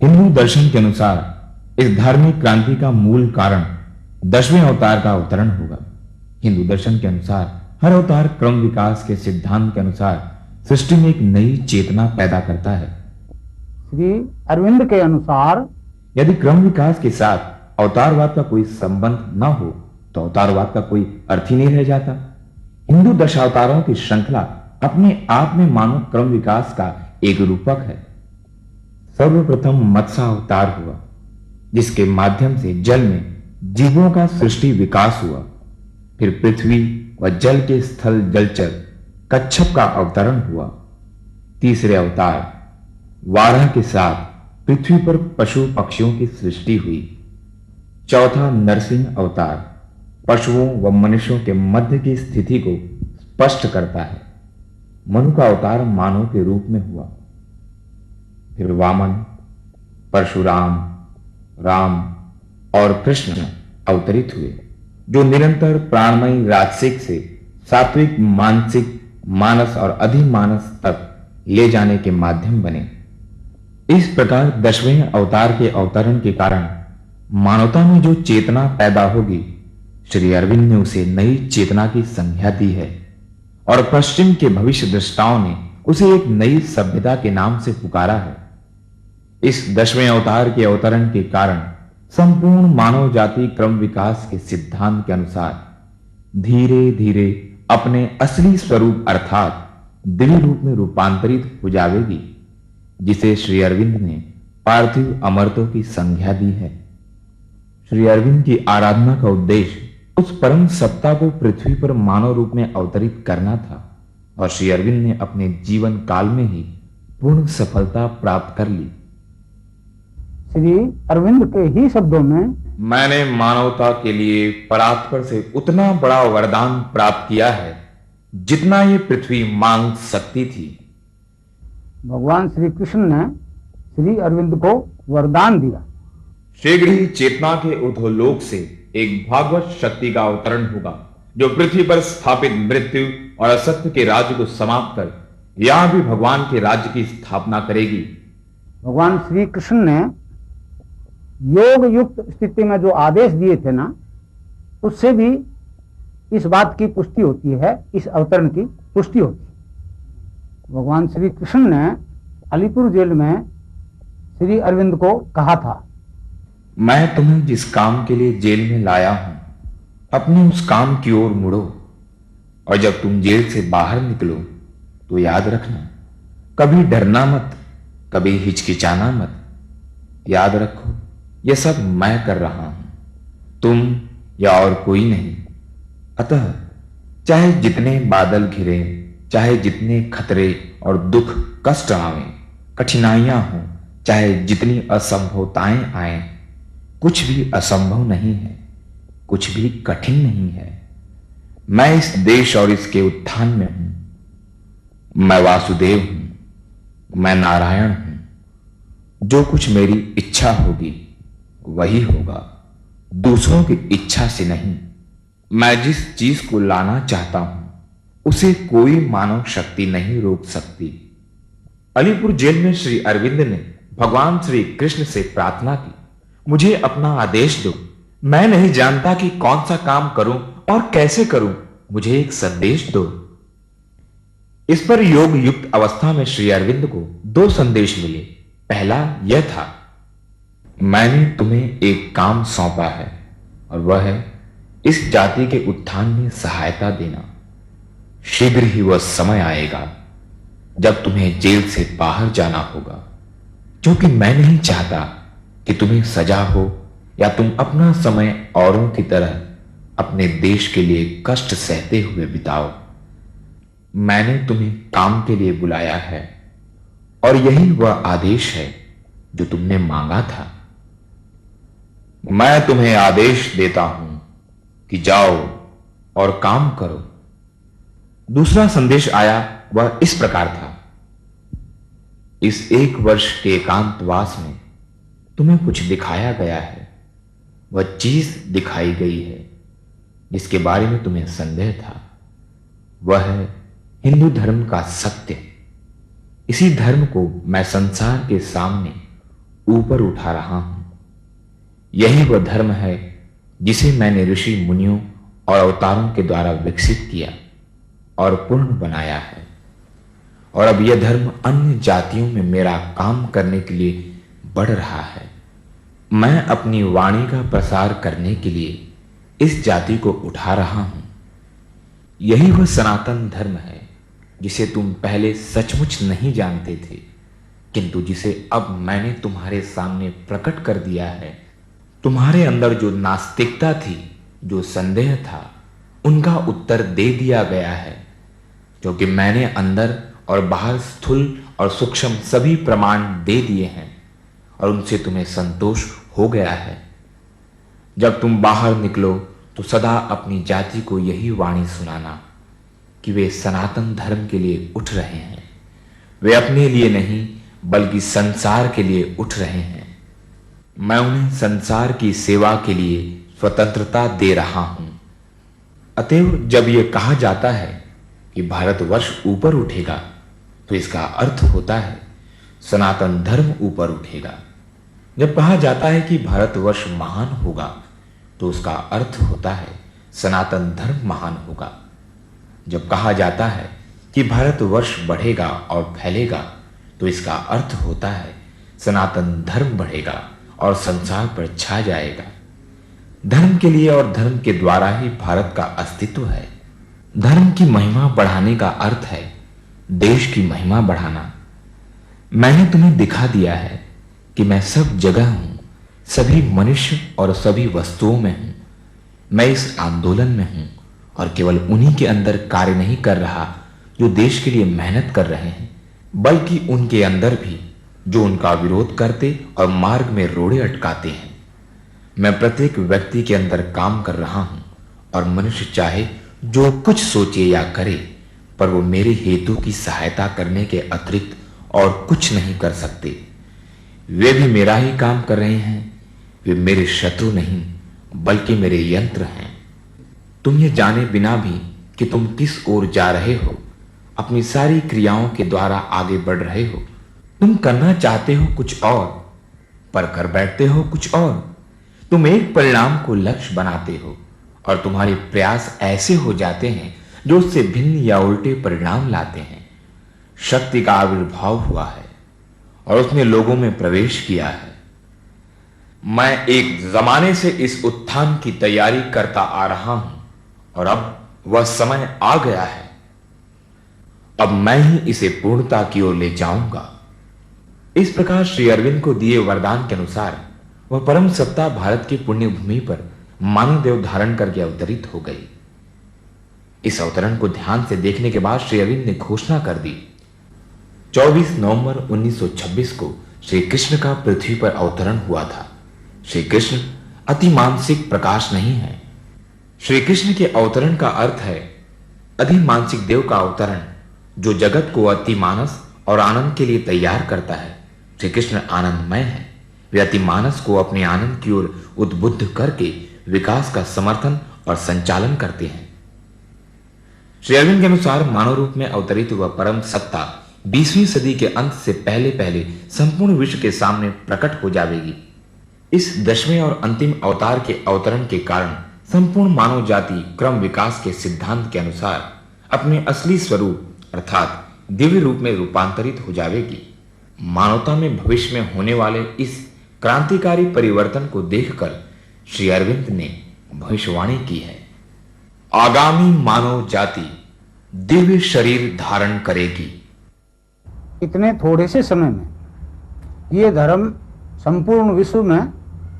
हिंदू दर्शन के अनुसार इस धार्मिक क्रांति का मूल कारण 10वें अवतार का अवतरण होगा। हिंदू दर्शन के अनुसार हर अवतार क्रम विकास के सिद्धांत के अनुसार सृष्टि में एक नई चेतना पैदा करता है। श्री अरविंद के अनुसार यदि क्रम विकास के साथ अवतारवाद का कोई संबंध न हो तो अवतारवाद का कोई अर्थ ही नहीं रह जाता। हिंदू दशावतारों की श्रृंखला अपने आप में मानव क्रम विकास का एक रूपक है। सर्वप्रथम मत्स्य अवतार हुआ, जिसके माध्यम से जल में जीवों का सृष्टि विकास हुआ। फिर पृथ्वी व जल के स्थल जलचर कच्छप का अवतरण हुआ। तीसरे अवतार वाराह के साथ पृथ्वी पर पशु पक्षियों की सृष्टि हुई। चौथा नरसिंह अवतार पशुओं व मनुष्यों के मध्य की स्थिति को स्पष्ट करता है। मनु का अवतार मानव के रूप में हुआ। फिर वामन, परशुराम, राम और कृष्ण अवतरित हुए, जो निरंतर प्राणमयी राजसिक से सात्विक मानसिक मानस और अधिमानस तक ले जाने के माध्यम बने। इस प्रकार 10वें अवतार के अवतरण के कारण मानवता में जो चेतना पैदा होगी, श्री अरविंद ने उसे नई चेतना की संज्ञा दी है और पश्चिम के भविष्य दृष्टाओं ने उसे एक नई सभ्यता के नाम से पुकारा है। इस 10वें अवतार के अवतरण के कारण संपूर्ण मानव जाति क्रम विकास के सिद्धांत के अनुसार धीरे धीरे अपने असली स्वरूप अर्थात दिव्य रूप में रूपांतरित हो जाएगी, जिसे श्री अरविंद ने पार्थिव अमरत्व की संज्ञा दी है। श्री अरविंद की आराधना का उद्देश्य उस परम सत्ता को पृथ्वी पर मानव रूप में अवतरित करना था और श्री अरविंद ने अपने जीवन काल में ही पूर्ण सफलता प्राप्त कर ली। श्री अरविंद के ही शब्दों में, मैंने मानवता के लिए परात्पर से उतना बड़ा वरदान प्राप्त किया है जितना ये पृथ्वी मांग सकती थी। भगवान श्री कृष्ण ने श्री अरविंद को वरदान दिया। शीघ्र ही चेतना के उद्धवलोक से एक भागवत शक्ति का अवतरण होगा, जो पृथ्वी पर स्थापित मृत्यु और असत्य के राज्य को समाप्त कर यहां भी भगवान के राज्य की स्थापना करेगी। भगवान श्री कृष्ण ने योग युक्त स्थिति में जो आदेश दिए थे ना, उससे भी इस बात की पुष्टि होती है, इस अवतरण की पुष्टि होती है। भगवान श्री कृष्ण ने अलीपुर जेल में श्री अरविंद को कहा था, मैं तुम्हें जिस काम के लिए जेल में लाया हूं, अपने उस काम की ओर मुड़ो और जब तुम जेल से बाहर निकलो तो याद रखना, कभी डरना मत, कभी हिचकिचाना मत। याद रखो, यह सब मैं कर रहा हूं, तुम या और कोई नहीं। अतः चाहे जितने बादल घिरे, चाहे जितने खतरे और दुख कष्ट आवें, कठिनाइयां हों, चाहे जितनी असंभवताएं आएं, कुछ भी असंभव नहीं है, कुछ भी कठिन नहीं है। मैं इस देश और इसके उत्थान में हूं। मैं वासुदेव हूं, मैं नारायण हूं। जो कुछ मेरी इच्छा होगी वही होगा, दूसरों की इच्छा से नहीं। मैं जिस चीज को लाना चाहता हूं उसे कोई मानव शक्ति नहीं रोक सकती। अलीपुर जेल में श्री अरविंद ने भगवान श्री कृष्ण से प्रार्थना की, मुझे अपना आदेश दो, मैं नहीं जानता कि कौन सा काम करूं और कैसे करूं, मुझे एक संदेश दो। इस पर योग युक्त अवस्था में श्री अरविंद को 2 संदेश मिले। पहला यह था, मैंने तुम्हें एक काम सौंपा है और वह है इस जाति के उत्थान में सहायता देना। शीघ्र ही वह समय आएगा जब तुम्हें जेल से बाहर जाना होगा, क्योंकि मैं नहीं चाहता कि तुम्हें सजा हो या तुम अपना समय औरों की तरह अपने देश के लिए कष्ट सहते हुए बिताओ। मैंने तुम्हें काम के लिए बुलाया है और यही वह आदेश है जो तुमने मांगा था। मैं तुम्हें आदेश देता हूं कि जाओ और काम करो। दूसरा संदेश आया, वह इस प्रकार था, इस 1 वर्ष के एकांतवास में तुम्हें कुछ दिखाया गया है। वह चीज दिखाई गई है जिसके बारे में तुम्हें संदेह था। वह है हिंदू धर्म का सत्य। इसी धर्म को मैं संसार के सामने ऊपर उठा रहा हूं। यही वह धर्म है जिसे मैंने ऋषि मुनियों और अवतारों के द्वारा विकसित किया और पूर्ण बनाया है। और अब यह धर्म अन्य जातियों में मेरा काम करने के लिए बढ़ रहा है। मैं अपनी वाणी का प्रसार करने के लिए इस जाति को उठा रहा हूं। यही वह सनातन धर्म है जिसे तुम पहले सचमुच नहीं जानते थे, किंतु जिसे अब मैंने तुम्हारे सामने प्रकट कर दिया है। तुम्हारे अंदर जो नास्तिकता थी, जो संदेह था, उनका उत्तर दे दिया गया है। क्योंकि मैंने अंदर और बाहर स्थूल और सूक्ष्म सभी प्रमाण दे दिए हैं और उनसे तुम्हें संतोष हो गया है। जब तुम बाहर निकलो तो सदा अपनी जाति को यही वाणी सुनाना कि वे सनातन धर्म के लिए उठ रहे हैं। वे अपने लिए नहीं बल्कि संसार के लिए उठ रहे हैं। मैं उन्हें संसार की सेवा के लिए स्वतंत्रता दे रहा हूं। अतएव जब यह कहा जाता है कि भारतवर्ष ऊपर उठेगा तो इसका अर्थ होता है सनातन धर्म ऊपर उठेगा। जब कहा जाता है कि भारतवर्ष महान होगा तो उसका अर्थ होता है सनातन धर्म महान होगा। जब कहा जाता है कि भारतवर्ष बढ़ेगा और फैलेगा तो इसका अर्थ होता है सनातन धर्म बढ़ेगा और संसार पर छा जाएगा। धर्म के लिए और धर्म के द्वारा ही भारत का अस्तित्व है। धर्म की महिमा बढ़ाने का अर्थ है देश की महिमा बढ़ाना। मैंने तुम्हें दिखा दिया है कि मैं सब जगह हूं, सभी मनुष्य और सभी वस्तुओं में हूं। मैं इस आंदोलन में हूं और केवल उन्हीं के अंदर कार्य नहीं कर रहा जो देश के लिए मेहनत कर रहे हैं, बल्कि उनके अंदर भी जो उनका विरोध करते और मार्ग में रोड़े अटकाते हैं। मैं प्रत्येक व्यक्ति के अंदर काम कर रहा हूं और मनुष्य चाहे जो कुछ सोचे या करे, पर वो मेरे हेतु की सहायता करने के अतिरिक्त और कुछ नहीं कर सकते। वे भी मेरा ही काम कर रहे हैं। वे मेरे शत्रु नहीं बल्कि मेरे यंत्र हैं। तुम ये जाने बिना भी कि तुम किस ओर जा रहे हो, अपनी सारी क्रियाओं के द्वारा आगे बढ़ रहे हो। तुम करना चाहते हो कुछ और, पर कर बैठते हो कुछ और। तुम एक परिणाम को लक्ष्य बनाते हो और तुम्हारे प्रयास ऐसे हो जाते हैं जो उससे भिन्न या उल्टे परिणाम लाते हैं। शक्ति का आविर्भाव हुआ है और उसने लोगों में प्रवेश किया है। मैं एक जमाने से इस उत्थान की तैयारी करता आ रहा हूं और अब वह समय आ गया है। अब मैं ही इसे पूर्णता की ओर ले जाऊंगा। इस प्रकार श्री अरविंद को दिए वरदान के अनुसार वह परम सत्ता भारत की पुण्य भूमि पर मानव देव धारण करके अवतरित हो गई। इस अवतरण को ध्यान से देखने के बाद श्री अरविंद ने घोषणा कर दी, 24 नवंबर 1926 को श्री कृष्ण का पृथ्वी पर अवतरण हुआ था। श्री कृष्ण अति मानसिक प्रकाश नहीं है। श्री कृष्ण के अवतरण का अर्थ है अधि मानसिक देव का अवतरण, जो जगत को अति मानस और आनंद के लिए तैयार करता है। श्री कृष्ण आनंदमय है। वे अति मानस को अपने आनंद की ओर उद्बुद्ध करके विकास का समर्थन और संचालन करते हैं। श्री अरविंद के अनुसार मानव रूप में अवतरित हुआ परम सत्ता 20वीं सदी के अंत से पहले पहले संपूर्ण विश्व के सामने प्रकट हो जाएगी। इस 10वें और अंतिम अवतार के अवतरण के कारण संपूर्ण मानव जाति क्रम विकास के सिद्धांत के अनुसार अपने असली स्वरूप अर्थात दिव्य रूप में रूपांतरित हो जाएगी। मानवता में भविष्य में होने वाले इस क्रांतिकारी परिवर्तन को देखकर श्री अरविंद ने भविष्यवाणी की है, आगामी मानव जाति दिव्य शरीर धारण करेगी। इतने थोड़े से समय में ये धर्म संपूर्ण विश्व में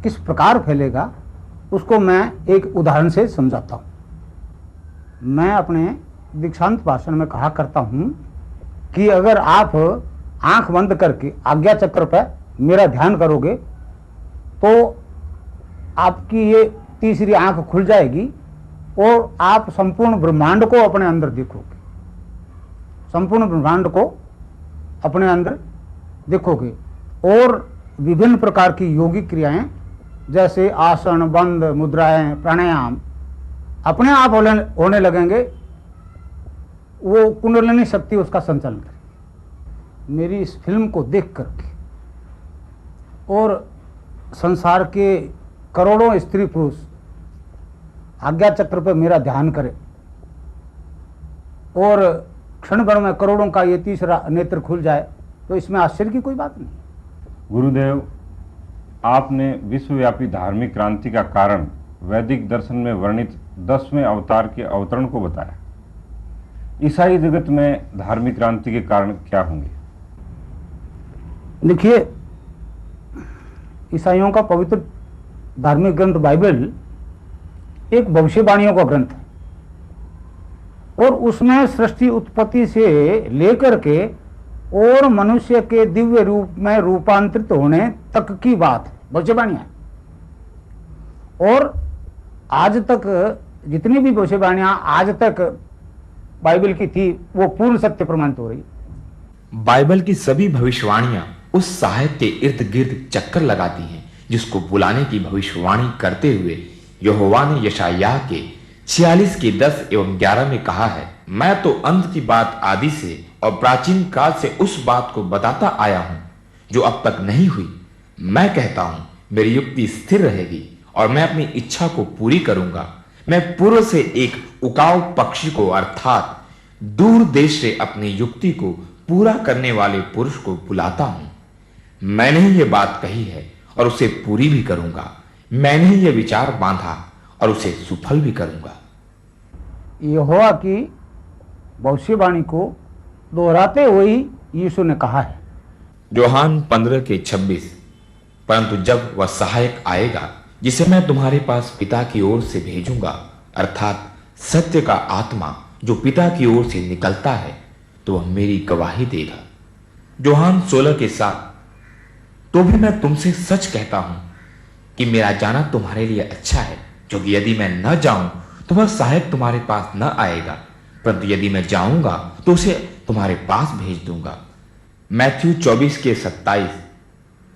किस प्रकार फैलेगा उसको मैं एक उदाहरण से समझाता हूं। मैं अपने दीक्षांत भाषण में कहा करता हूं कि अगर आप आंख बंद करके आज्ञा चक्र पर मेरा ध्यान करोगे तो आपकी ये तीसरी आंख खुल जाएगी और आप संपूर्ण ब्रह्मांड को अपने अंदर देखोगे। संपूर्ण ब्रह्मांड को अपने अंदर देखोगे और विभिन्न प्रकार की योगिक क्रियाएं जैसे आसन, बंद, मुद्राएं, प्राणायाम अपने आप होने लगेंगे। वो कुंडलिनी शक्ति उसका संचालन करेगी। मेरी इस फिल्म को देख करके और संसार के करोड़ों स्त्री पुरुष आज्ञा चक्र पर मेरा ध्यान करें और क्षण भर में करोड़ों का ये तीसरा नेत्र खुल जाए तो इसमें आश्चर्य की कोई बात नहीं। गुरुदेव, आपने विश्वव्यापी धार्मिक क्रांति का कारण वैदिक दर्शन में वर्णित 10वें अवतार के अवतरण को बताया। ईसाई जगत में धार्मिक क्रांति के कारण क्या होंगे? देखिए, ईसाइयों का पवित्र धार्मिक ग्रंथ बाइबल एक भविष्यवाणियों का ग्रंथ है और उसमें सृष्टि उत्पत्ति से लेकर के और मनुष्य के दिव्य रूप में रूपांतरित होने तक की बात भविष्यवाणी है। और आज तक जितनी भी भविष्यवाणियां आज तक बाइबल की थी वो पूर्ण सत्य प्रमाणित हो रही। बाइबल की सभी भविष्यवाणियां उस सहायक के इर्द गिर्द चक्कर लगाती हैं जिसको बुलाने की भविष्यवाणी करते हुए यहोवा ने यशायाह के 46 के 10 एवं 11 में कहा है, मैं तो अंत की बात आदि से और प्राचीन काल से उस बात को बताता आया हूं जो अब तक नहीं हुई। मैं कहता हूं मेरी युक्ति स्थिर रहेगी और मैं अपनी इच्छा को पूरी करूंगा। मैं पूर्व से एक उकाऊ पक्षी को अर्थात दूर देश से अपनी युक्ति को पूरा करने वाले पुरुष को बुलाता हूं। मैंने ही यह बात कही है और उसे पूरी भी करूंगा। मैंने ही यह विचार बांधा और उसे सुफल भी करूंगा। यहोवा की भविष्यवाणी को दोहराते हुए ही यीशु ने कहा है, यूहन्ना 15 के 26, परंतु जब वह सहायक आएगा जिसे मैं तुम्हारे पास पिता की ओर से भेजूंगा, अर्थात सत्य का आत्मा जो पिता की ओर से निकलता है, तो वह मेरी गवाही देगा। यूहन्ना 16 के 7, तो भी मैं तुमसे सच कहता हूं कि मेरा जाना तुम्हारे लिए अच्छा है, क्योंकि यदि मैं न जाऊं तो वह सहायक तुम्हारे पास न आएगा, परंतु यदि मैं जाऊंगा तो उसे तुम्हारे पास भेज दूंगा। मैथ्यू 24 के 27,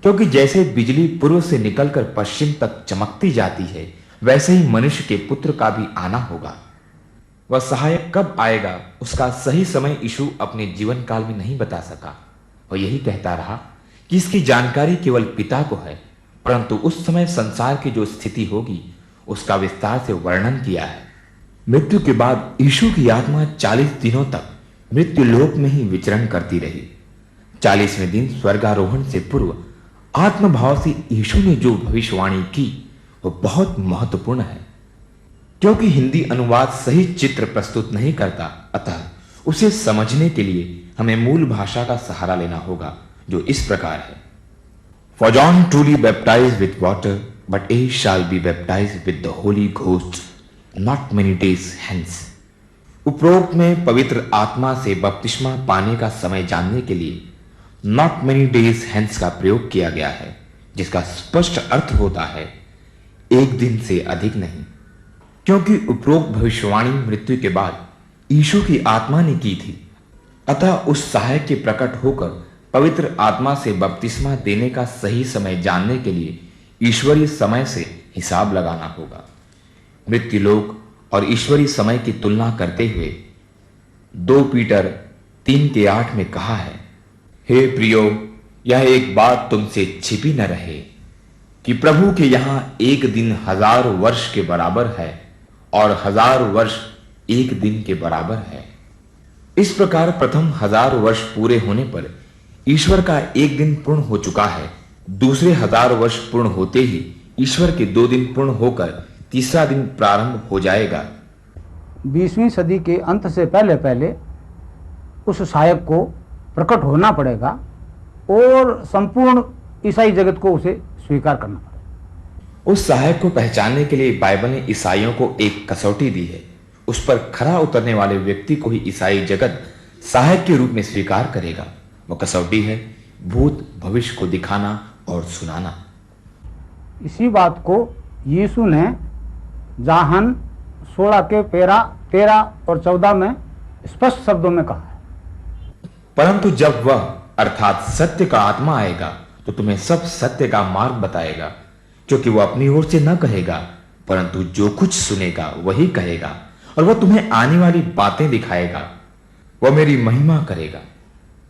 क्योंकि जैसे बिजली पूर्व से निकलकर पश्चिम तक चमकती जाती है, वैसे ही मनुष्य के पुत्र का भी आना होगा। वह सहायक कब आएगा उसका सही समय यीशु अपने जीवन काल में नहीं बता सका। वह यही कहता रहा कि इसकी जानकारी केवल पिता को है, परंतु उस समय संसार की जो स्थिति होगी उसका विस्तार से वर्णन किया है। मृत्यु के बाद यीशु की आत्मा 40 दिनों तक मृत्यु लोक में ही विचरण करती रही। 40वें दिन स्वर्गारोहण से पूर्व आत्मभाव से यीशु ने जो भविष्यवाणी की वह बहुत महत्वपूर्ण है। क्योंकि हिंदी अनुवाद सही चित्र प्रस्तुत नहीं करता, अतः उसे समझने के लिए हमें मूल भाषा का सहारा लेना होगा, जो इस प्रकार है। For John truly baptized with water, but ye shall be baptized with the Holy Ghost not many days hence. उपरोक्त में पवित्र आत्मा से बपतिस्मा पाने का समय जानने के लिए not many days hence का प्रयोग किया गया है, जिसका स्पष्ट अर्थ होता है एक दिन से अधिक नहीं, क्योंकि उपरोक्त भविष्यवाणी मृत्यु के बाद यीशु की आत्मा ने की थी। अतः उस सहायक के प्रकट होकर पवित्र आत्मा से बपतिस्मा देने का सही समय जानने के लिए ईश्वरीय समय से हिसाब लगाना होगा। मृत्यु लोक और ईश्वरीय समय की तुलना करते हुए 2 पीटर 3 के 8 में कहा है, हे प्रियो, यह एक बात तुमसे छिपी न रहे कि प्रभु के यहां एक दिन 1000 वर्ष के बराबर है और 1000 वर्ष एक दिन के बराबर है। इस प्रकार प्रथम 1000 वर्ष पूरे होने पर ईश्वर का एक दिन पूर्ण हो चुका है। दूसरे 1000 वर्ष पूर्ण होते ही ईश्वर के 2 दिन पूर्ण होकर तीसरा दिन प्रारंभ हो जाएगा। 20वीं सदी के अंत से पहले पहले उस सहायक को प्रकट होना पड़ेगा और संपूर्ण ईसाई जगत को उसे स्वीकार करना पड़ेगा। उस सहायक को पहचानने के लिए बाइबल ने ईसाइयों को एक कसौटी दी है। उस पर खरा उतरने वाले व्यक्ति को ही ईसाई जगत सहायक के रूप में स्वीकार करेगा। वह कसौटी है भूत भविष्य को दिखाना और सुनाना। इसी बात को यीशु ने यूहन्ना 16 के 13 और 14 में स्पष्ट शब्दों में कहा है, परंतु जब वह अर्थात सत्य का आत्मा आएगा तो तुम्हें सब सत्य का मार्ग बताएगा, क्योंकि वह अपनी ओर से न कहेगा, परंतु जो कुछ सुनेगा वही कहेगा, और वह तुम्हें आने वाली बातें दिखाएगा। वह मेरी महिमा करेगा,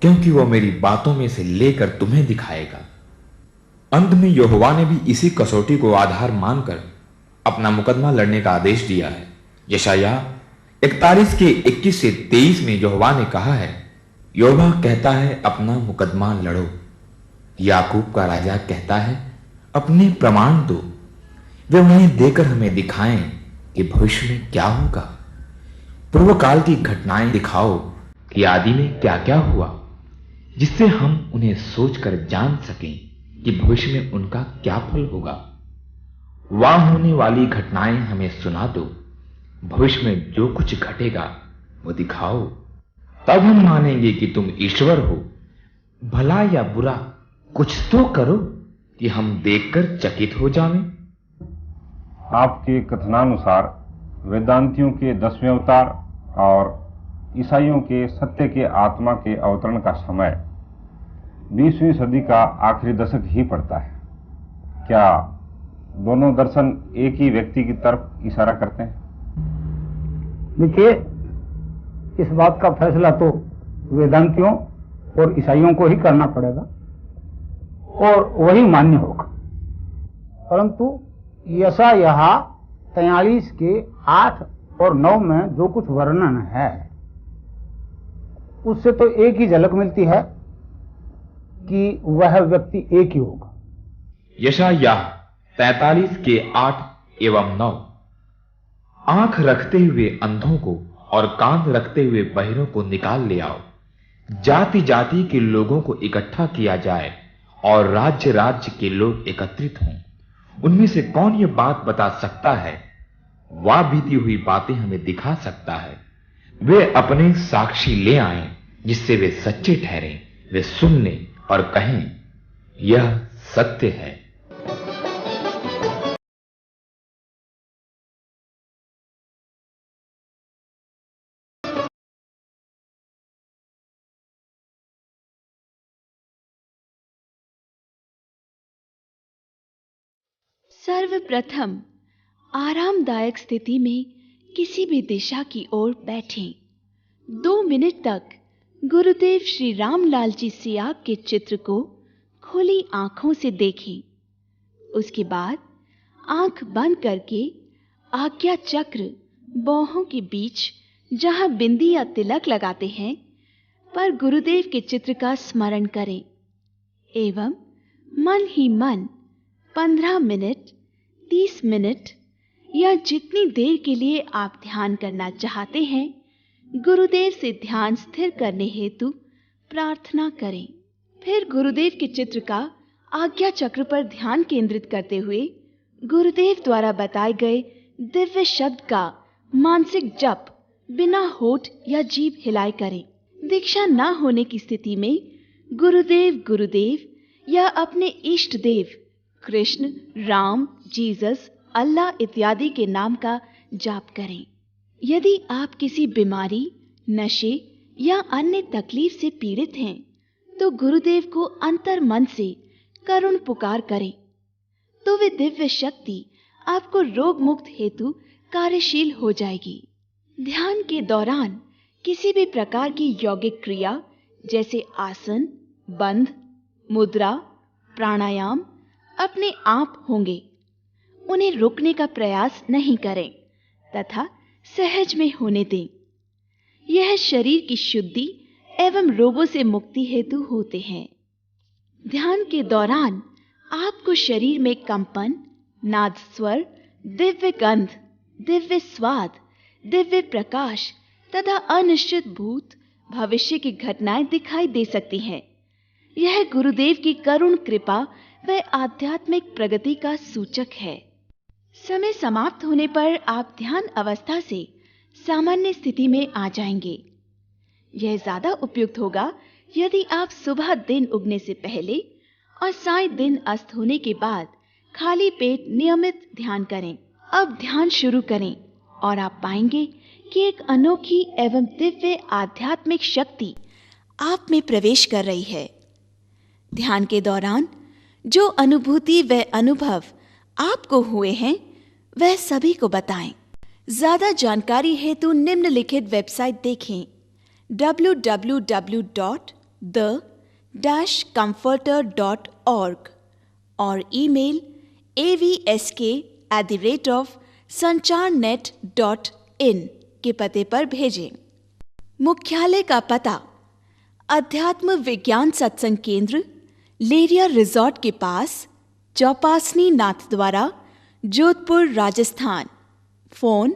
क्योंकि वह मेरी बातों में से लेकर तुम्हें दिखाएगा। अंत में यहोवा ने भी इसी कसौटी को आधार मानकर अपना मुकदमा लड़ने का आदेश दिया है। यशायाह 41 के 21 से 23 में यहोवा ने कहा है, यहोवा कहता है अपना मुकदमा लड़ो। याकूब का राजा कहता है अपने प्रमाण दो, वे उन्हें देकर हमें दिखाएं कि भविष्य में क्या होगा। पूर्व काल की घटनाएं दिखाओ कि आदि में क्या क्या हुआ, जिससे हम उन्हें सोचकर जान सकें कि भविष्य में उनका क्या फल होगा। वहां होने वाली घटनाएं हमें सुना दो, भविष्य में जो कुछ घटेगा वो दिखाओ, तब हम मानेंगे कि तुम ईश्वर हो। भला या बुरा कुछ तो करो कि हम देखकर चकित हो जावें। आपके कथनानुसार वेदांतियों के 10वें अवतार और ईसाइयों के सत्य के आत्मा के अवतरण का समय 20वीं सदी का आखिरी दशक ही पड़ता है। क्या दोनों दर्शन एक ही व्यक्ति की तरफ इशारा करते हैं? देखिए, इस बात का फैसला तो वेदांतियों और ईसाइयों को ही करना पड़ेगा और वही मान्य होगा। परंतु यशायाह 43 के 8 और 9 में जो कुछ वर्णन है उससे तो एक ही झलक मिलती है कि वह व्यक्ति एक ही होगा। यशायाह 43 के 8 एवं 9, आंख रखते हुए अंधों को और कान रखते हुए बहिरों को निकाल ले आओ, जाति जाति के लोगों को इकट्ठा किया जाए और राज्य राज्य के लोग एकत्रित हों। उनमें से कौन यह बात बता सकता है? वह बीती हुई बातें हमें दिखा सकता है। वे अपने साक्षी ले आएं, जिससे वे सच्चे ठहरें। वे सुन लें और कहें, यह सत्य है। सर्वप्रथम आरामदायक स्थिति में किसी भी दिशा की ओर बैठें। 2 मिनट तक गुरुदेव श्री रामलाल जी सियाग के चित्र को खुली आंखों से देखें। उसके बाद आंख बंद करके आज्ञा चक्र बाहों के बीच जहां बिंदी या तिलक लगाते हैं पर गुरुदेव के चित्र का स्मरण करें एवं मन ही मन 15 मिनट, 30 मिनट या जितनी देर के लिए आप ध्यान करना चाहते हैं, गुरुदेव से ध्यान स्थिर करने हेतु प्रार्थना करें। फिर गुरुदेव के चित्र का आज्ञा चक्र पर ध्यान केंद्रित करते हुए गुरुदेव द्वारा बताए गए दिव्य शब्द का मानसिक जप बिना होठ या जीभ हिलाए करें। दीक्षा न होने की स्थिति में गुरुदेव गुरुदेव या अपने इष्ट देव कृष्ण, राम, जीसस, अल्लाह इत्यादि के नाम का जाप करें। यदि आप किसी बीमारी, नशे या अन्य तकलीफ से पीड़ित हैं, तो गुरुदेव को अंतर मन से करुण पुकार करें, तो वे दिव्य शक्ति आपको रोग मुक्त हेतु कार्यशील हो जाएगी। ध्यान के दौरान किसी भी प्रकार की यौगिक क्रिया जैसे आसन, बंध, मुद्रा, प्राणायाम अपने आप होंगे। उन्हें रोकने का प्रयास नहीं करें तथा सहज में होने दें। यह शरीर की शुद्धि एवं रोगों से मुक्ति हेतु होते हैं। ध्यान के दौरान आपको शरीर में कंपन, नाद स्वर, दिव्य गंध, दिव्य स्वाद, दिव्य प्रकाश तथा अनिश्चित भूत भविष्य की घटनाएं दिखाई दे सकती हैं। यह गुरुदेव की करुण कृपा व आध्यात्मिक प्रगति का सूचक है। समय समाप्त होने पर आप ध्यान अवस्था से सामान्य स्थिति में आ जाएंगे। यह ज्यादा उपयुक्त होगा यदि आप सुबह दिन उगने से पहले और साय दिन अस्त होने के बाद खाली पेट नियमित ध्यान करें। अब ध्यान शुरू करें और आप पाएंगे कि एक अनोखी एवं दिव्य आध्यात्मिक शक्ति आप में प्रवेश कर रही है। ध्यान के दौरान जो अनुभूति व अनुभव आपको हुए हैं वह सभी को बताएं। ज्यादा जानकारी हेतु निम्नलिखित वेबसाइट देखें: www.the-comforter.org और ईमेल avsk@sancharnet.in के पते पर भेजें। मुख्यालय का पता: अध्यात्म विज्ञान सत्संग केंद्र, लेरिया रिजॉर्ट के पास, चौपासनी नाथ द्वारा, Jodhpur, Rajasthan. Phone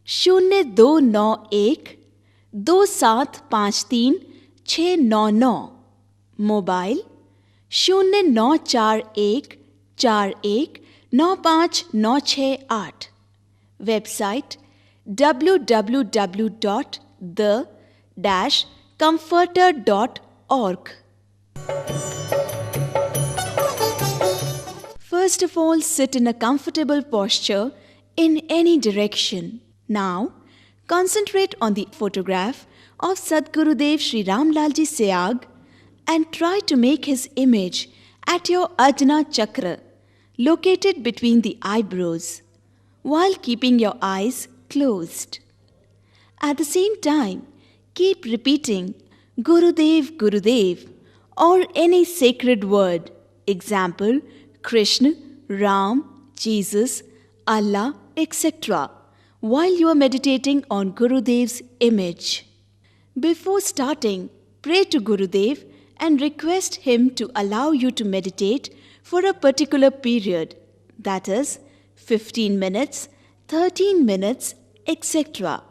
0291-2753-699। Mobile 0941419598। Website www.theconfirter.org। the-comforter.org. First of all, sit in a comfortable posture in any direction. Now, concentrate on the photograph of Sadgurudev Sri Ramlalji Siag and try to make his image at your Ajna Chakra, located between the eyebrows, while keeping your eyes closed. At the same time, keep repeating Gurudev, Gurudev, or any sacred word, example, Krishna, Ram, Jesus, Allah, etc., while you are meditating on Gurudev's image. Before starting, pray to Gurudev and request him to allow you to meditate for a particular period, that is, 15 minutes, 13 minutes, etc.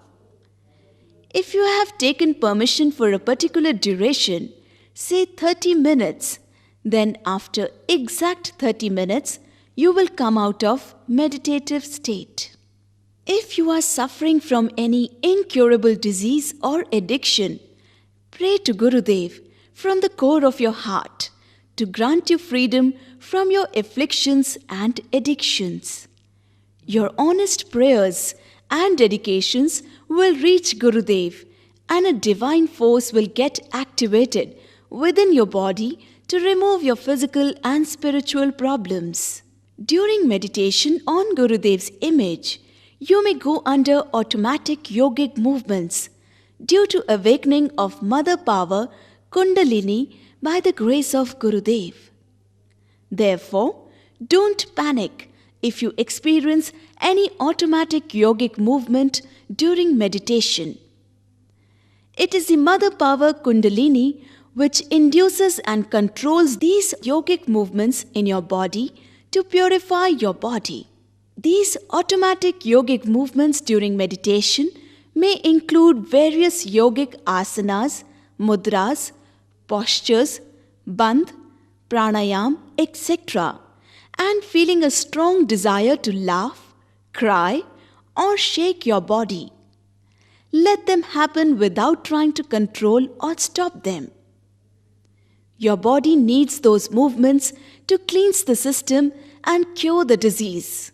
If you have taken permission for a particular duration, say 30 minutes, then after exact 30 minutes, you will come out of meditative state. If you are suffering from any incurable disease or addiction, pray to Gurudev from the core of your heart to grant you freedom from your afflictions and addictions. Your honest prayers and dedications will reach Gurudev, and a divine force will get activated within your body to remove your physical and spiritual problems. During meditation on Gurudev's image, you may go under automatic yogic movements due to awakening of Mother Power Kundalini by the grace of Gurudev. Therefore, don't panic if you experience any automatic yogic movement during meditation. It is the Mother Power Kundalini which induces and controls these yogic movements in your body to purify your body. These automatic yogic movements during meditation may include various yogic asanas, mudras, postures, bandh, pranayam, etc., and feeling a strong desire to laugh, cry, or shake your body. Let them happen without trying to control or stop them. Your body needs those movements to cleanse the system and cure the disease.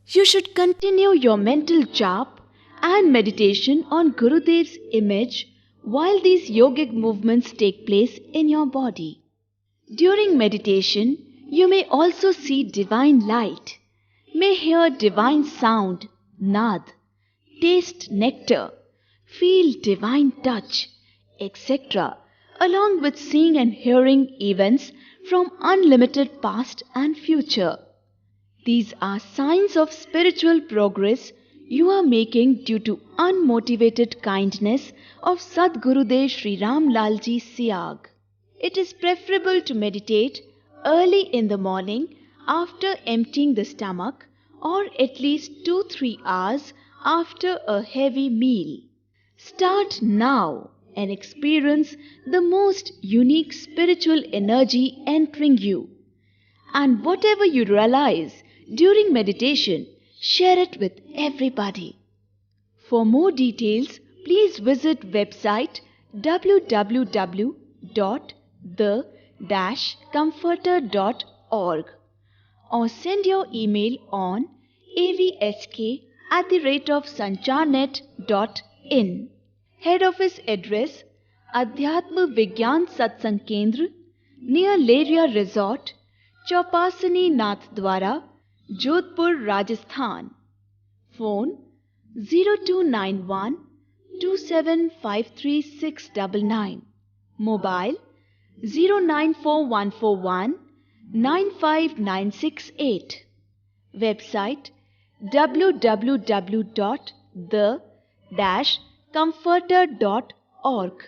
You should continue your mental jap and meditation on Gurudev's image while these yogic movements take place in your body. During meditation, you may also see divine light, may hear divine sound, nad, taste nectar, feel divine touch, etc., along with seeing and hearing events from unlimited past and future. These are signs of spiritual progress you are making due to unmotivated kindness of Sadgurudev Sri Ramlalji Siag. It is preferable to meditate early in the morning after emptying the stomach, or at least 2-3 hours after a heavy meal. Start now and experience the most unique spiritual energy entering you. And whatever you realize during meditation, share it with everybody. For more details, please visit website www.the-comforter.org or send your email on avsk@sancharnet.in. Head office address Adhyatma Vigyan Satsang Kendra, near Leria Resort, Chaupasani Nath Dwara, Jodhpur, Rajasthan. Phone 0291 2753699. Mobile 094141 95968. Website www.the-comforter.org.